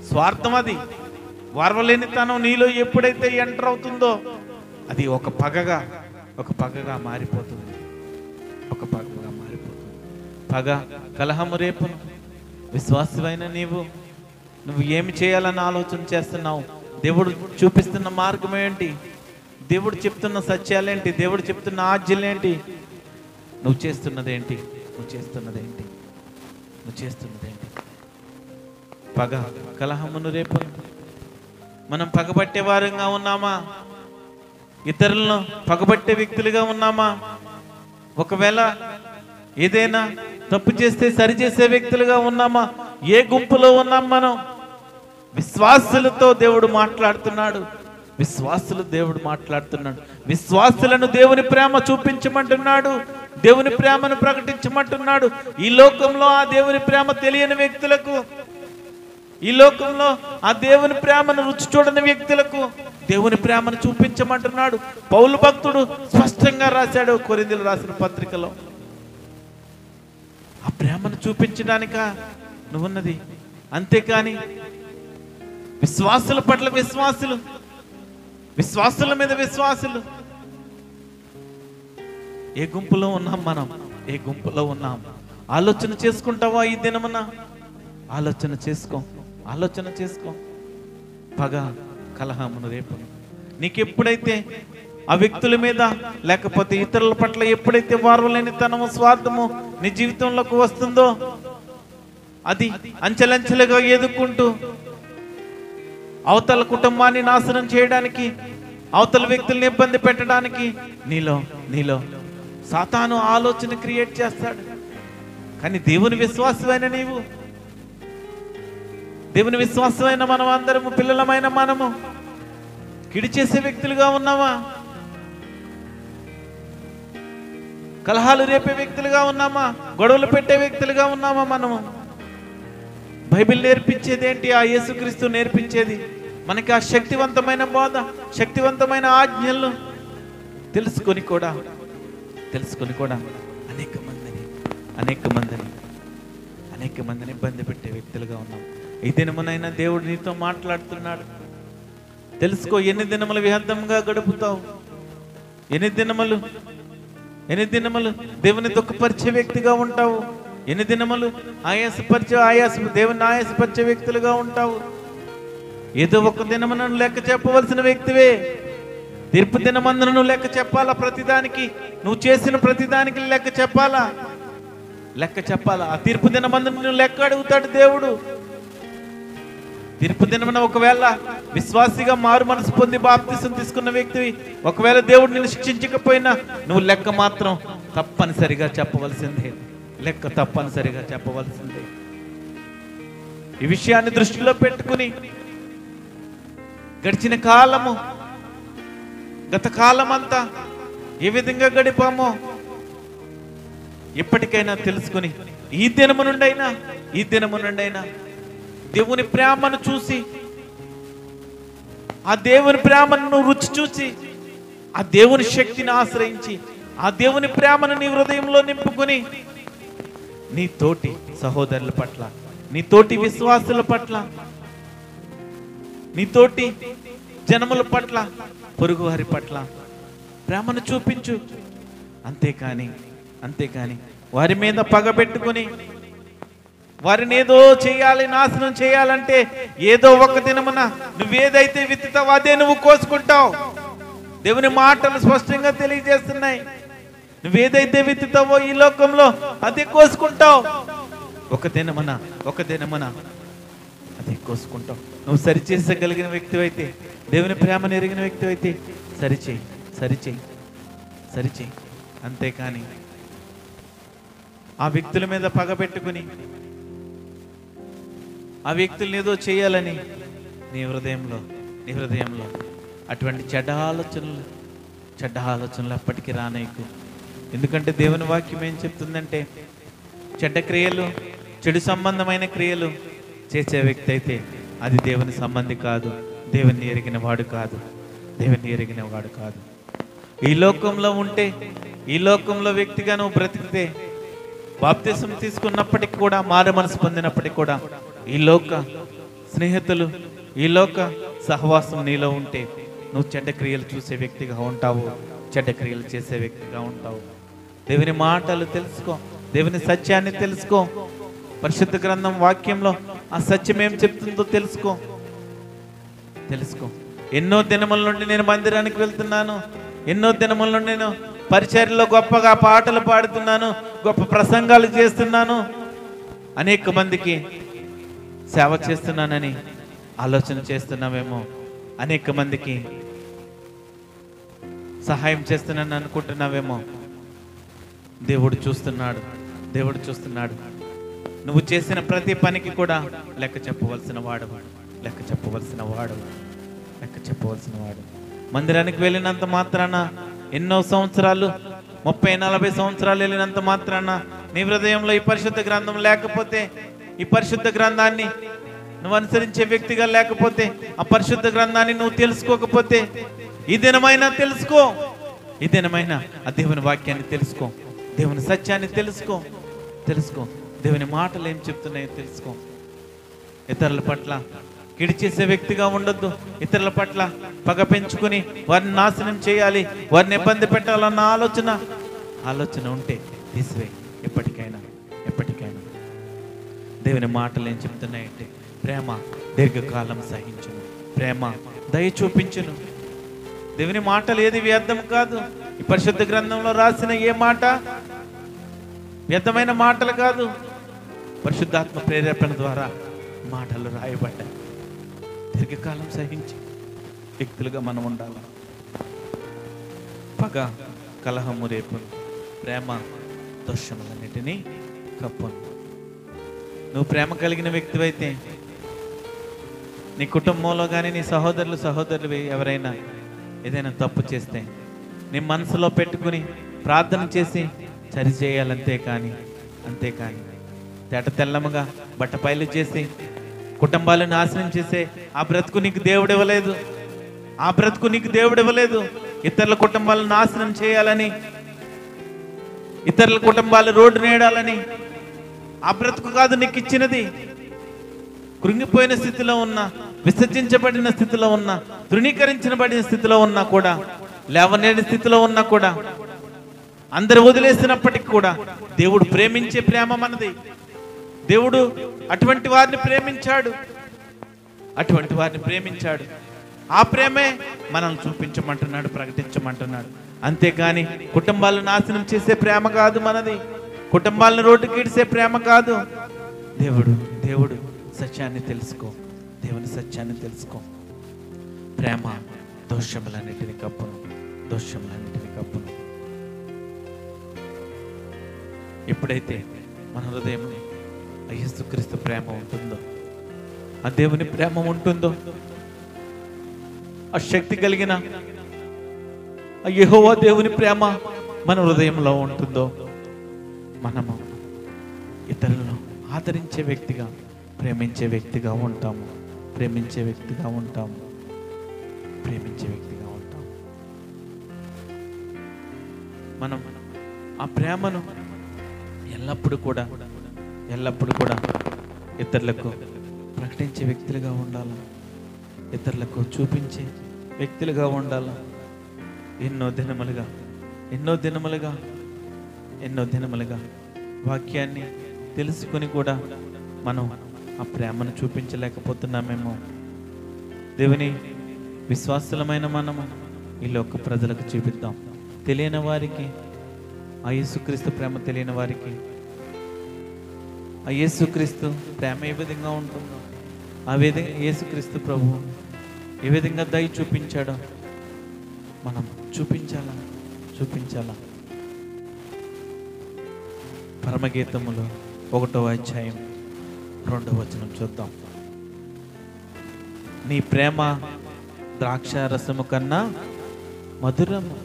స్వార్థం, అది వార్వలేనితనం నీలో ఎప్పుడైతే ఎంటర్ అవుతుందో అది ఒక పగగా మారిపోతుంది. పగ, కలహము రేపును. విశ్వాసమైన నువ్వు ఏమి చేయాలని ఆలోచన చేస్తున్నావు? దేవుడు చూపిస్తున్న మార్గం ఏంటి? దేవుడు చెప్తున్న సత్యాలేంటి? దేవుడు చెప్తున్న ఆజ్ఞలేంటి? నువ్వు చేస్తున్నదేంటి? పగ, కలహమును రేపును. మనం పగబట్టే వారంగా ఉన్నామా? ఇతరులను పగబట్టే వ్యక్తులుగా ఉన్నామా? ఒకవేళ ఏదైనా తప్పు చేస్తే సరిచేసే వ్యక్తులుగా ఉన్నామా? ఏ గుంపులో ఉన్నాం మనం? విశ్వాసులతో దేవుడు మాట్లాడుతున్నాడు. విశ్వాసులను దేవుని ప్రేమ చూపించమంటున్నాడు. దేవుని ప్రేమను ప్రకటించమంటున్నాడు. ఈ లోకంలో ఆ దేవుని ప్రేమ తెలియని వ్యక్తులకు, ఈ లోకంలో ఆ దేవుని ప్రేమను రుచి చూడని వ్యక్తులకు దేవుని ప్రేమను చూపించమంటున్నాడు. పౌలు భక్తుడు స్పష్టంగా రాశాడు కొరింథీయులకు రాసిన పత్రికలో. ఆ ప్రేమను చూపించడానిక నువ్వున్నది. అంతేకాని విశ్వాసుల పట్ల విశ్వాసుల మీద విశ్వాసులు. ఏ గుంపులో ఉన్నాం మనం? ఏ గుంపులో ఉన్నాం? ఆలోచన చేసుకుంటావా ఈ దినమున? ఆలోచన చేసుకో. పగ, కలహమును రేపును. నీకెప్పుడైతే ఆ వ్యక్తుల మీద లేకపోతే ఇతరుల పట్ల ఎప్పుడైతే వారవలేని తనము, స్వార్థము నీ జీవితంలోకి వస్తుందో అది అంచెలంచెలుగా ఎదుర్కొంటూ అవతల కుటుంబాన్ని నాశనం చేయడానికి, అవతల వ్యక్తుల్ని ఇబ్బంది పెట్టడానికి నీలో సాతాను ఆలోచన క్రియేట్ చేస్తాడు. కానీ దేవుని విశ్వాసమైన దేవుని విశ్వాసమైన మనం అందరము, పిల్లలమైన మనము కిడి చేసే వ్యక్తులుగా ఉన్నామా? కలహాలు రేపే వ్యక్తులుగా ఉన్నామా? గొడవలు పెట్టే వ్యక్తులుగా ఉన్నామా? మనము బైబిల్ నేర్పించేది ఏంటి? ఆ యేసుక్రీస్తు నేర్పించేది మనకి ఆ శక్తివంతమైన బోధ, శక్తివంతమైన ఆజ్ఞలు తెలుసుకొని కూడా అనేక మందిని ఇబ్బంది పెట్టే వ్యక్తులుగా ఉన్నాం. ఈ దినమునైనా దేవుడు నీతో మాట్లాడుతున్నాడు. తెలుసుకో, ఎన్ని దినములు వ్యర్థంగా గడుపుతావు? ఎన్ని దినములు దేవుని దుఃఖపరిచే వ్యక్తిగా ఉంటావు? ఎన్ని దినములు దేవుని ఆయాసపరిచే వ్యక్తులుగా ఉంటావు? ఏదో ఒక దినమున లెక్క చెప్పవలసిన వ్యక్తివే. తీర్పు దినమందున నువ్వు లెక్క చెప్పాలా. ప్రతిదానికి, నువ్వు చేసిన ప్రతిదానికి లెక్క చెప్పాలా. లెక్క చెప్పాలా. ఆ తీర్పు దినమందు నిన్ను లెక్క అడుగుతాడు దేవుడు. తీర్పు దినమున ఒకవేళ విశ్వాసిగా మారు మనసు పొంది బాప్తిసం తీసుకున్న వ్యక్తివి, ఒకవేళ దేవుడు నిన్ను శిక్షించకపోయినా నువ్వు లెక్క మాత్రం తప్పనిసరిగా చెప్పవలసిందే. లెక్క తప్పనిసరిగా చెప్పవలసిందే. ఈ విషయాన్ని దృష్టిలో పెట్టుకుని గడిచిన కాలము, గత కాలం అంతా ఏ విధంగా గడిపామో ఎప్పటికైనా తెలుసుకుని ఈ దినము నుండైనా దేవుని ప్రేమను చూసి, ఆ దేవుని ప్రేమను రుచి చూసి, ఆ దేవుని శక్తిని ఆశ్రయించి, ఆ దేవుని ప్రేమను నీ హృదయంలో నింపుకొని నీ తోటి సహోదరుల పట్ల, నీ తోటి విశ్వాసుల పట్ల, నీ తోటి జనముల పట్ల, పొరుగువారి పట్ల ప్రేమను చూపించు. అంతేకాని వారి మీద పగబెట్టుకుని వారిని ఏదో చేయాలి, నాశనం చేయాలంటే ఏదో ఒక దినమున నువ్వేదైతే విత్తుతావో అదే నువ్వు కోసుకుంటావు. దేవుని మాటలు స్పష్టంగా తెలియజేస్తున్నాయి. నువ్వేదైతే విత్తుతావో ఈ లోకంలో అదే కోసుకుంటావు. ఒక దినమున అదే కోసుకుంటావు. నువ్వు సరిచేసగలిగిన వ్యక్తివైతే, దేవుని ప్రేమను ఎరిగిన వ్యక్తివైతే సరిచేయి. అంతేకాని ఆ వ్యక్తుల మీద పగబెట్టుకుని ఆ వ్యక్తుల్ని ఏదో చేయాలని నీ హృదయంలో అటువంటి చెడ్డ ఆలోచనలు ఎప్పటికీ రానీకు. ఎందుకంటే దేవుని వాక్యం ఏం చెప్తుందంటే, చెడ్డ క్రియలు, చెడు సంబంధమైన క్రియలు చేసే వ్యక్తి అయితే అది దేవుని సంబంధి కాదు, దేవుని ఎరిగిన వాడు కాదు. ఈ లోకంలో ఉంటే, ఈ లోకంలో వ్యక్తిగా నువ్వు బ్రతికితే, బాప్తిసం తీసుకున్నప్పటికీ కూడా, మారు మనసు పొందినప్పటికీ కూడా ఈ లోక స్నేహితులు, ఈ లోక సహవాసం నీలో ఉంటే నువ్వు చెడ్డ క్రియలు చూసే వ్యక్తిగా ఉంటావు, చెడ్డ క్రియలు చేసే వ్యక్తిగా ఉంటావు. దేవుని మాటలు తెలుసుకో, దేవుని సత్యాన్ని తెలుసుకో. పరిశుద్ధ గ్రంథం వాక్యంలో ఆ సత్యం ఏం చెప్తుందో తెలుసుకో. ఎన్నో దినముల నుండి నేను మందిరానికి వెళ్తున్నాను, ఎన్నో దినముల నుండి నేను పరిచర్యలో గొప్పగా పాటలు పాడుతున్నాను, గొప్ప ప్రసంగాలు చేస్తున్నాను, అనేక మందికి సేవ చేస్తున్నానని ఆలోచన చేస్తున్నావేమో, అనేక మందికి సహాయం చేస్తున్నాను అనుకుంటున్నావేమో. దేవుడు చూస్తున్నాడు. నువ్వు చేసిన ప్రతి పనికి కూడా లెక్క చెప్పవలసిన వాడు. మందిరానికి వెళ్ళినంత మాత్రాన, ఎన్నో సంవత్సరాలు 30-40 సంవత్సరాలు వెళ్ళినంత మాత్రాన నీ హృదయంలో ఈ పరిశుద్ధ గ్రంథం లేకపోతే, ఈ పరిశుద్ధ గ్రంథాన్ని నువ్వు అనుసరించే వ్యక్తిగా లేకపోతే, ఆ పరిశుద్ధ గ్రంథాన్ని నువ్వు తెలుసుకోకపోతే, ఈ దినమైనా తెలుసుకో. ఆ దేవుని వాక్యాన్ని తెలుసుకో, దేవుని సత్యాన్ని తెలుసుకో. దేవుని మాటలు ఏం చెప్తున్నాయో తెలుసుకో. ఇతరుల పట్ల కిడి చేసే వ్యక్తిగా ఉండొద్దు. ఇతరుల పట్ల పగ పెంచుకుని వారిని నాశనం చేయాలి, వారిని ఇబ్బంది పెట్టాలన్న ఆలోచన ఉంటే తీసివే. ఎప్పటికైనా దేవుని మాటలు ఏం చెప్తున్నాయంటే, ప్రేమ దీర్ఘకాలం సహించును, ప్రేమ దయ చూపించును. దేవుని మాటలు ఏది వ్యర్థం కాదు. ఈ పరిశుద్ధ గ్రంథంలో రాసిన ఏ మాట వ్యర్థమైన మాటలు కాదు. పరిశుద్ధాత్మ ప్రేరేపణ ద్వారా మాటలు రాయబడ్డాయి. దీర్ఘకాలం సహించి వ్యక్తులుగా మనం ఉండాలి. పగ కలహము రేపును, ప్రేమ దోషములన్నిటినీ కప్పును. నువ్వు ప్రేమ కలిగిన వ్యక్తివైతే నీ కుటుంబంలో కానీ, నీ సహోదరులు ఎవరైనా ఏదైనా తప్పు చేస్తే నీ మనసులో పెట్టుకుని ప్రార్థన చేసి సరిచేయాలి. అంతేకాని తేట తెల్లముగా బట్టపైలు చేసి కుటుంబాలను నాశనం చేసే ఆ బ్రతుకు నీకు దేవుడు ఇవ్వలేదు. ఇతరుల కుటుంబాలను నాశనం చేయాలని, ఇతరుల కుటుంబాలు రోడ్డు నేడాలని ఆ బ్రతుకు కాదు నీకు ఇచ్చినది. కృంగిపోయిన స్థితిలో ఉన్న, విసర్జించబడిన స్థితిలో ఉన్న, తృణీకరించబడిన స్థితిలో ఉన్నా కూడా, లేవలేని స్థితిలో ఉన్నా కూడా, అందరు వదిలేసినప్పటికీ కూడా దేవుడు ప్రేమించే ప్రేమ మనది. దేవుడు అటువంటి వారిని ప్రేమించాడు. ఆ ప్రేమే మనల్ని చూపించమంటున్నాడు, ప్రకటించమంటున్నాడు. అంతేకాని కుటుంబాలు నాశనం చేసే ప్రేమ కాదు మనది. కుటుంబాలను రోడ్డుకి ఈడ్చే ప్రేమ కాదు. దేవుడు దేవుడు సత్యాన్ని తెలుసుకో, దేవుని సత్యాన్ని తెలుసుకో. ప్రేమ దోషములన్నిటిని కప్పును, దోషములన్నిటిని కప్పును. ఎప్పుడైతే మన హృదయంలో యేసుక్రీస్తు ప్రేమ ఉంటుందో, ఆ దేవుని ప్రేమ ఉంటుందో, ఆ శక్తి కలిగిన ఆ యెహోవా దేవుని ప్రేమ మన హృదయంలో ఉంటుందో, మనము ఇతరులను ఆదరించే వ్యక్తిగా, ప్రేమించే వ్యక్తిగా ఉంటాము, ప్రేమించే వ్యక్తిగా ఉంటాము, ప్రేమించే వ్యక్తిగా ఉంటాము. మనం ఆ ప్రేమను ఎల్లప్పుడూ కూడా ఇతరులకు ప్రకటించే వ్యక్తులుగా ఉండాలి, ఇతరులకు చూపించే వ్యక్తులుగా ఉండాలి. ఎన్నో దినములుగా వాక్యాన్ని తెలుసుకుని కూడా మనం ఆ ప్రేమను చూపించలేకపోతున్నామేమో. దేవుని విశ్వాసులమైన మనము ఈ లోక ప్రజలకు చూపిద్దాం. తెలియని వారికి ఆ యేసుక్రీస్తు ప్రేమ తెలియని వారికి ఆ యేసుక్రీస్తు ప్రేమ ఏ విధంగా ఉంటుందో, ఆ విధంగా యేసుక్రీస్తు ప్రభు ఏ విధంగా దయ చూపించాడో మనం చూపించాలా. పరమగీతములో 1వ అధ్యాయం 2వ వచనం చూద్దాం. నీ ప్రేమ ద్రాక్షారసము కన్నా మధురము.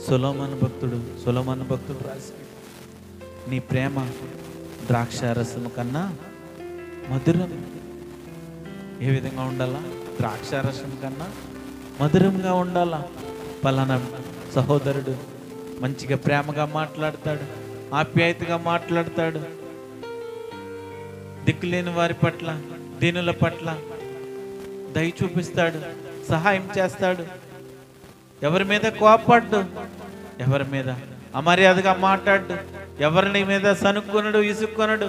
సొలొమోను భక్తుడు రాసి, నీ ప్రేమ ద్రాక్షారసము కన్నా మధురం. ఏ విధంగా ఉండాలా? ద్రాక్షారసం కన్నా మధురంగా ఉండాలా. పలానా సహోదరుడు మంచిగా ప్రేమగా మాట్లాడతాడు, ఆప్యాయతగా మాట్లాడతాడు, దిక్కులేని వారి పట్ల, దీనుల పట్ల దయ చూపిస్తాడు, సహాయం చేస్తాడు, ఎవరి మీద కోపడ్డు, ఎవరి మీద అమర్యాదగా మాట్లాడు, ఎవరిని మీద సనుక్కొనడు, ఇసుక్కొనడు,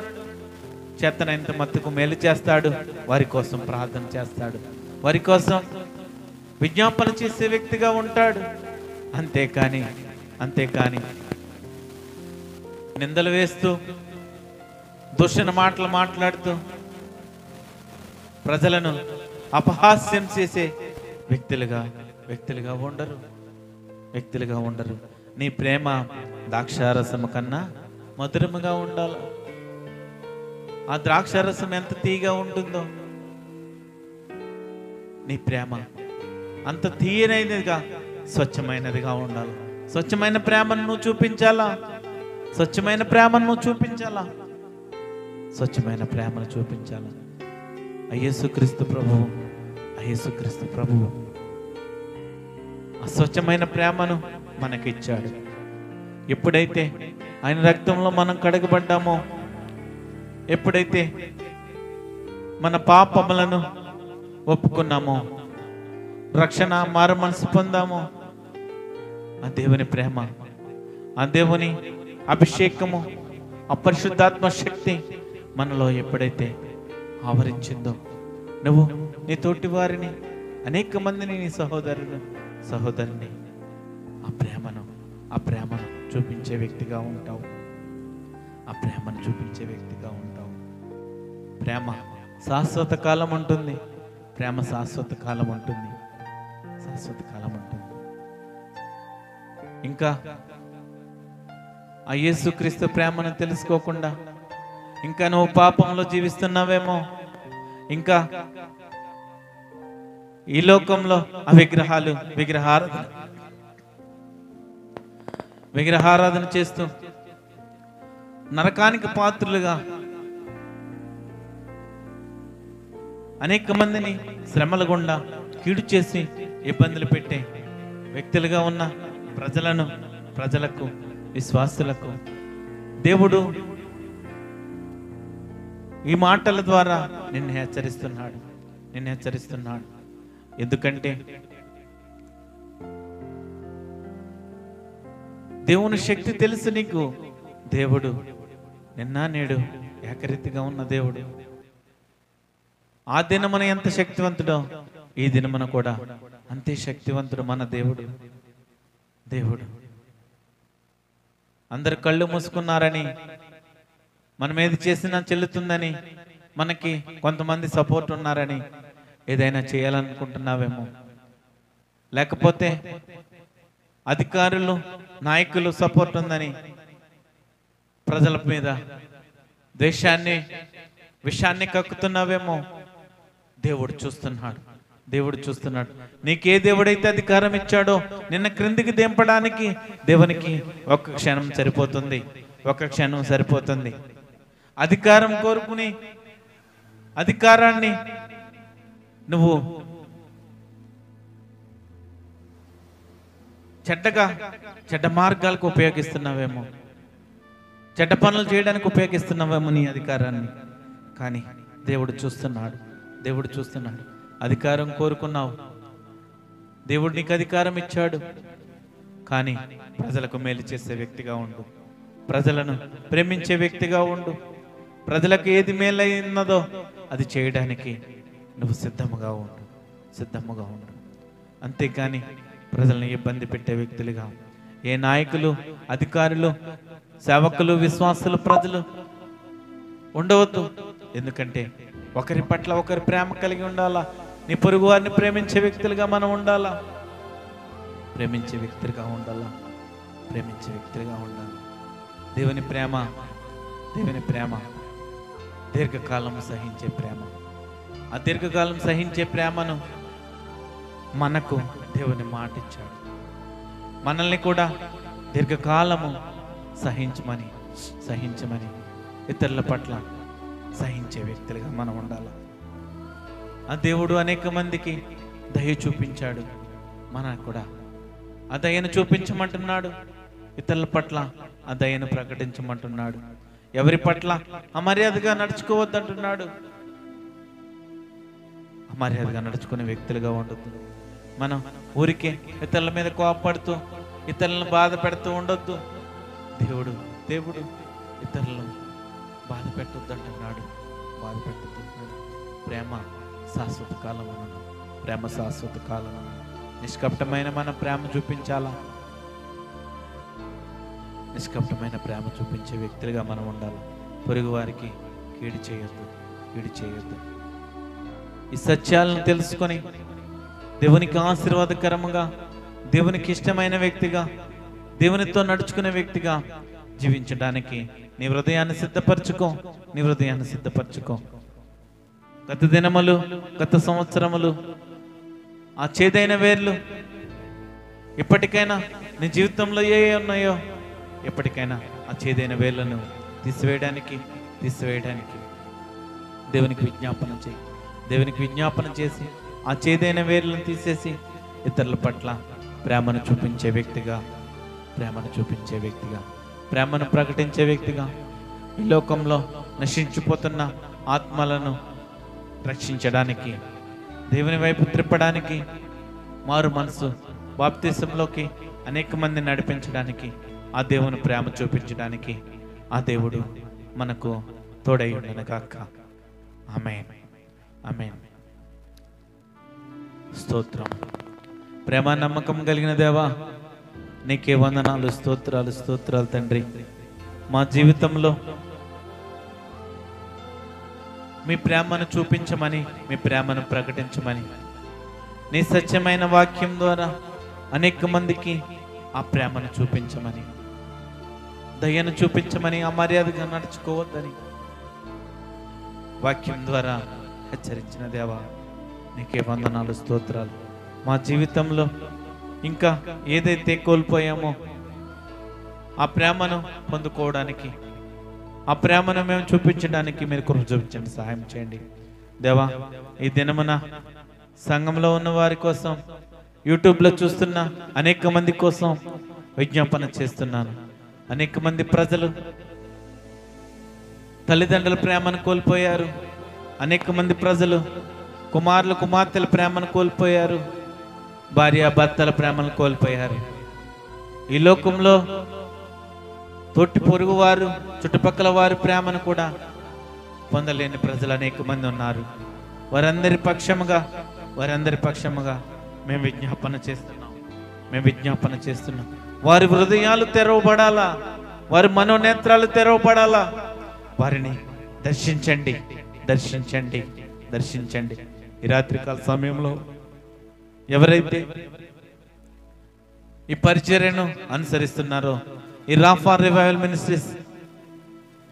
చేతనైనంత మత్తుకు మేలు చేస్తాడు, వారి కోసం ప్రార్థన చేస్తాడు, వారి కోసం విజ్ఞాపన చేసే వ్యక్తిగా ఉంటాడు. అంతేకాని నిందలు వేస్తూ, దూషణ మాటలు మాట్లాడుతూ, ప్రజలను అపహాస్యం చేసే వ్యక్తులుగా ఉండరు. నీ ప్రేమ ద్రాక్షారసము కన్నా మధురముగా ఉండాలి. ఆ ద్రాక్షారసం ఎంత తీయగా ఉంటుందో, నీ ప్రేమ అంత తీయనైనదిగా, స్వచ్ఛమైనదిగా ఉండాలి. స్వచ్ఛమైన ప్రేమను నువ్వు చూపించాలా. స్వచ్ఛమైన ప్రేమను చూపించాలా. యేసుక్రీస్తు ప్రభువు ఆ స్వచ్ఛమైన ప్రేమను మనకిచ్చాడు. ఎప్పుడైతే ఆయన రక్తంలో మనం కడగబడ్డామో, ఎప్పుడైతే మన పాపములను ఒప్పుకున్నామో, రక్షణ మారు మనసు పొందామో, ఆ దేవుని ప్రేమ, ఆ దేవుని అభిషేకము, ఆ పరిశుద్ధాత్మ శక్తి మనలో ఎప్పుడైతే ఆవరించిందో, నువ్వు నీ తోటి వారిని, అనేక మందిని, నీ సహోదరుని ఆ ప్రేమను చూపించే వ్యక్తిగా ఉంటావు. ప్రేమ శాశ్వత కాలం ఉంటుంది. ఇంకా ఆ యేసుక్రీస్తు ప్రేమను తెలుసుకోకుండా ఇంకా నువ్వు పాపంలో జీవిస్తున్నావేమో, ఇంకా ఈ లోకంలో ఆ విగ్రహారాధన చేస్తూ నరకానికి పాత్రులుగా అనేక మందిని శ్రమల గుండా కీడు చేసి ఇబ్బందులు పెట్టే వ్యక్తులుగా ఉన్న ప్రజలకు, విశ్వాసులకు దేవుడు ఈ మాటల ద్వారా నిన్ను హెచ్చరిస్తున్నాడు. ఎందుకంటే దేవుని శక్తి తెలుసు నీకు. దేవుడు నిన్న నేడు ఏకరీతిగా ఉన్న దేవుడు. ఆ దినమున ఎంత శక్తివంతుడో ఈ దినమున కూడా అంతే శక్తివంతుడు మన దేవుడు. అందరు కళ్ళు మూసుకున్నారని, మనం ఏది చేసినా చెల్లుతుందని, మనకి కొంతమంది సపోర్ట్ ఉన్నారని ఏదైనా చేయాలనుకుంటున్నావేమో. లేకపోతే అధికారులు, నాయకులు సపోర్ట్ ఉందని ప్రజల మీద ద్వేషాన్ని, విషాన్ని కక్కుతున్నావేమో. దేవుడు చూస్తున్నాడు, దేవుడు చూస్తున్నాడు. నీకే దేవుడైతే అధికారం ఇచ్చాడో నిన్న క్రిందికి దింపడానికి దేవునికి ఒక్క క్షణం సరిపోతుంది, ఒక్క క్షణం సరిపోతుంది. అధికారం కోరుకుని అధికారాన్ని నువ్వు చెడ్డ మార్గాలకు ఉపయోగిస్తున్నావేమో, చెడ్డ పనులు చేయడానికి ఉపయోగిస్తున్నావేమో నీ అధికారాన్ని. కానీ దేవుడు చూస్తున్నాడు, దేవుడు చూస్తున్నాడు. అధికారం కోరుకున్నావు, దేవుడు నీకు అధికారం ఇచ్చాడు. కానీ ప్రజలకు మేలు చేసే వ్యక్తిగా ఉండు, ప్రజలను ప్రేమించే వ్యక్తిగా ఉండు. ప్రజలకు ఏది మేలైనదో అది చేయడానికి నువ్వు సిద్ధముగా ఉండు, సిద్ధముగా ఉండు. అంతేకాని ప్రజలను ఇబ్బంది పెట్టే వ్యక్తులుగా ఏ నాయకులు, అధికారులు, సేవకులు, విశ్వాసులు, ప్రజలు ఉండవద్దు. ఎందుకంటే ఒకరి పట్ల ఒకరి ప్రేమ కలిగి ఉండాలా. నీ పొరుగు వారిని ప్రేమించే వ్యక్తులుగా మనం ఉండాలా, ప్రేమించే వ్యక్తులుగా ఉండాలా, ప్రేమించే వ్యక్తులుగా ఉండాలి. దేవుని ప్రేమ, దేవుని ప్రేమ దీర్ఘకాలం సహించే ప్రేమ. ఆ దీర్ఘకాలం సహించే ప్రేమను మనకు దేవుని మాట ఇచ్చాడు. మనల్ని కూడా దీర్ఘకాలము సహించమని ఇతరుల పట్ల సహించే వ్యక్తులుగా మనం ఉండాలి. ఆ దేవుడు అనేక మందికి దయ చూపించాడు, మనకు కూడా ఆ దయను చూపించమంటున్నాడు. ఇతరుల పట్ల ఆ దయను ప్రకటించమంటున్నాడు. ఎవరి పట్ల అమర్యాదగా నడుచుకోవద్దంటున్నాడు. అమర్యాదగా నడుచుకునే వ్యక్తులుగా ఉండొద్దు. మనం ఊరికే ఇతరుల మీద కోపడుతూ ఇతరులను బాధ పెడుతూ ఉండొద్దు. దేవుడు ఇతరులను బాధ పెట్టొద్దంటున్నాడు, బాధ పెట్టొద్దంటున్నాడు. ప్రేమ శాశ్వత కాలం అన్నాడు, ప్రేమ శాశ్వత కాలం. నిష్కపటమైన మన ప్రేమ చూపించాలా, నిష్కపటమైన ప్రేమ చూపించే వ్యక్తులుగా మనం ఉండాలి. పొరుగు వారికి కీడు చేయొద్దు. ఈ సత్యాలను తెలుసుకొని దేవునికి ఆశీర్వాదకరముగా, దేవునికి ఇష్టమైన వ్యక్తిగా, దేవునితో నడుచుకునే వ్యక్తిగా జీవించడానికి నీ హృదయాన్ని సిద్ధపరచుకో. గత దినములు, గత సంవత్సరములు, ఆ చేదైన వేర్లు ఇప్పటికైనా నీ జీవితంలో ఏ ఉన్నాయో ఎప్పటికైనా ఆ చేదైన వేర్లను తీసివేయడానికి దేవునికి విజ్ఞాపన చేసి ఆ చేదైన వేర్లను తీసేసి ఇతరుల పట్ల ప్రేమను చూపించే వ్యక్తిగా, ప్రేమను ప్రకటించే వ్యక్తిగా, ఈ లోకంలో నశించిపోతున్న ఆత్మలను రక్షించడానికి, దేవుని వైపు త్రిప్పడానికి, మారు మనసు బాప్తిసంలోకి అనేక మంది నడిపించడానికి, ఆ దేవుని ప్రేమ చూపించడానికి ఆ దేవుడు మనకు తోడై ఉండను గాక. ఆమేన్, ఆమేన్. స్తోత్రం. ప్రేమ నమ్మకం కలిగిన దేవా, నీకే వందనాలు, స్తోత్రాలు తండ్రి. మా జీవితంలో మీ ప్రేమను చూపించమని, మీ ప్రేమను ప్రకటించమని, నీ సత్యమైన వాక్యం ద్వారా అనేక మందికి ఆ ప్రేమను చూపించమని, దయను చూపించమని, అమర్యాదగా నడుచుకోవద్దని వాక్యం ద్వారా హెచ్చరించిన దేవా, నీకే వందనాలు, స్తోత్రాలు. మా జీవితంలో ఇంకా ఏదైతే కోల్పోయామో ఆ ప్రేమను పొందుకోవడానికి, ఆ ప్రేమను మేము చూపించడానికి మీరు కృప చూపించండి, సహాయం చేయండి దేవా. ఈ దినమున సంఘంలో ఉన్న వారి కోసం, యూట్యూబ్లో చూస్తున్న అనేక మంది కోసం విజ్ఞాపన చేస్తున్నాను. అనేక మంది ప్రజలు తల్లిదండ్రుల ప్రేమను కోల్పోయారు. అనేక మంది ప్రజలు కుమారులు, కుమార్తెల ప్రేమను కోల్పోయారు. భార్య భర్తల ప్రేమను కోల్పోయారు. ఈ లోకంలో తోటి పొరుగు వారు, చుట్టుపక్కల వారి ప్రేమను కూడా పొందలేని ప్రజలు అనేక మంది ఉన్నారు. వారందరి పక్షముగా మేము విజ్ఞాపన చేస్తున్నాం. వారి హృదయాలు తెరవబడాలా, వారి మనోనేత్రాలు తెరవబడాలా. వారిని దర్శించండి, దర్శించండి, దర్శించండి. ఈ రాత్రికాల సమయంలో ఎవరైతే ఈ పరిచర్యను అనుసరిస్తున్నారో, ఈ రాఫా రివైవల్ మినిస్ట్రీస్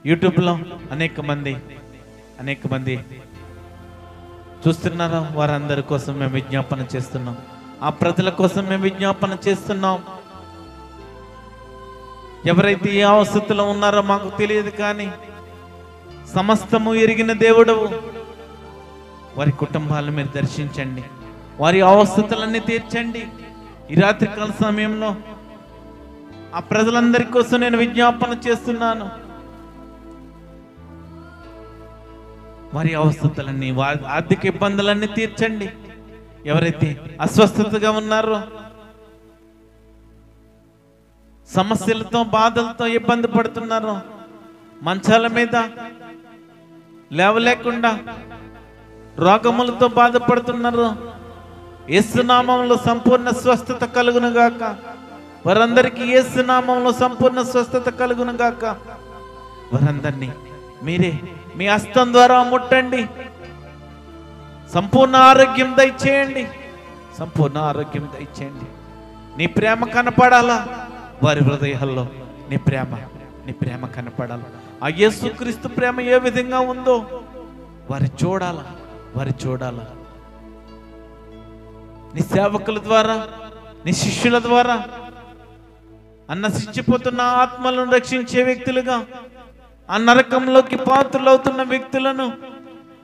యూట్యూబ్లో అనేక మంది చూస్తున్నారో వారందరి కోసం మేము విజ్ఞాపన చేస్తున్నాం. ఆ ప్రజల కోసం మేము విజ్ఞాపన చేస్తున్నాం. ఎవరైతే ఏ అవస్థలో ఉన్నారో మాకు తెలియదు, కానీ సమస్తము ఎరిగిన దేవుడు వారి కుటుంబాలను మీరు దర్శించండి, వారి అవస్థలన్నీ తీర్చండి. ఈ రాత్రికాల సమయంలో ఆ ప్రజలందరి కోసం నేను విజ్ఞాపన చేస్తున్నాను. వారి అవస్థలన్నీ, వారి ఆర్థిక ఇబ్బందులన్నీ తీర్చండి. ఎవరైతే అస్వస్థతగా ఉన్నారో, సమస్యలతో బాధలతో ఇబ్బంది పడుతున్నారో, మంచాల మీద లేవలేకుండా రోగములతో బాధపడుతున్నారో, యేసు నామములో సంపూర్ణ స్వస్థత కలుగును గాక. వారందరికీ యేసు నామములో సంపూర్ణ స్వస్థత కలుగును గాక. వారందరినీ మీరే మీ హస్తం ద్వారా ముట్టండి. సంపూర్ణ ఆరోగ్యం దయచేయండి, సంపూర్ణ ఆరోగ్యం దయచేయండి. నీ ప్రేమ కనపడాలా వారి హృదయాల్లో, నీ ప్రేమ కనపడాలా. ఆ యేసుక్రీస్తు ప్రేమ ఏ విధంగా ఉందో వారు చూడాలా. నీ సేవకుల ద్వారా, నీ శిష్యుల ద్వారా నశించిపోతున్న ఆత్మలను రక్షించే వ్యక్తులుగా, ఆ నరకంలోకి పాత్రలవుతున్న వ్యక్తులను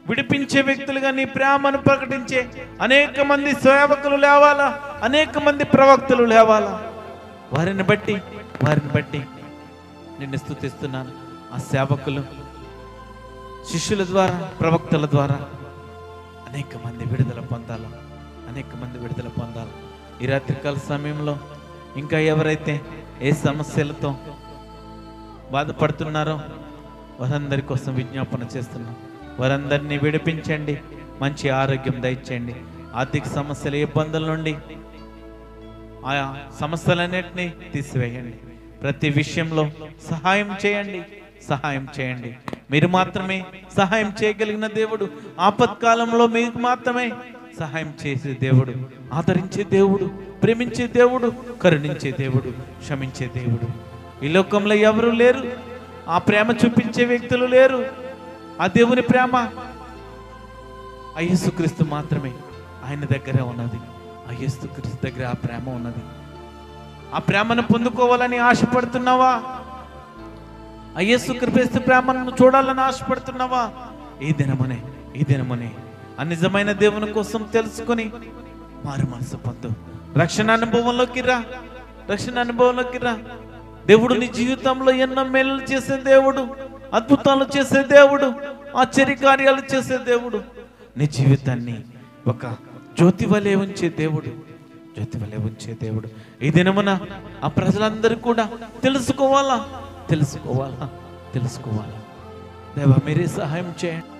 విడిపించే వ్యక్తులుగా నీ ప్రేమను ప్రకటించే అనేక మంది సేవకులు లేవాలా, అనేక మంది ప్రవక్తలు లేవాలా. వారిని బట్టి నిన్ను స్తుతిస్తున్నాను. ఆ సేవకులు, శిష్యుల ద్వారా, ప్రవక్తల ద్వారా అనేక మంది విడుదల పొందాలి. ఈ రాత్రికాల సమయంలో ఇంకా ఎవరైతే ఏ సమస్యలతో బాధపడుతున్నారో వారందరి కోసం విజ్ఞాపన చేస్తున్నాం. వారందరినీ విడిపించండి, మంచి ఆరోగ్యం దయచేయండి. ఆర్థిక సమస్యల ఇబ్బందుల నుండి ఆ సమస్యలన్నిటినీ తీసివేయండి. ప్రతి విషయంలో సహాయం చేయండి. మీరు మాత్రమే సహాయం చేయగలిగిన దేవుడు. ఆపత్కాలంలో మీకు మాత్రమే సహాయం చేసే దేవుడు, ఆదరించే దేవుడు, ప్రేమించే దేవుడు, కరుణించే దేవుడు, క్షమించే దేవుడు. ఈ లోకంలో ఎవరు లేరు, ఆ ప్రేమ చూపించే వ్యక్తులు లేరు. ఆ దేవుని ప్రేమ ఆ యేసుక్రీస్తు మాత్రమే ఆయన దగ్గరే ఉన్నది. ఆ యేసుక్రీస్తు దగ్గర ఆ ప్రేమ ఉన్నది. ఆ ప్రేమను పొందుకోవాలని ఆశపడుతున్నావా? ఆ యేసుక్రీస్తు ప్రేమను చూడాలని ఆశపడుతున్నావా? ఈ దినమనే ఆ నిజమైన దేవుని కోసం తెలుసుకొని మారు మనసు పొందు. రక్షణ అనుభవంలోకి రా. దేవుడు నీ జీవితంలో ఎన్నో మేలు చేసే దేవుడు, అద్భుతాలు చేసే దేవుడు, ఆశ్చర్య కార్యాలు చేసే దేవుడు. నీ జీవితాన్ని ఒక జ్యోతి వలె ఉంచే దేవుడు. ఈ దినమున ఆ ప్రజలందరూ కూడా తెలుసుకోవాలా. దేవా మీరే సహాయం చేయండి.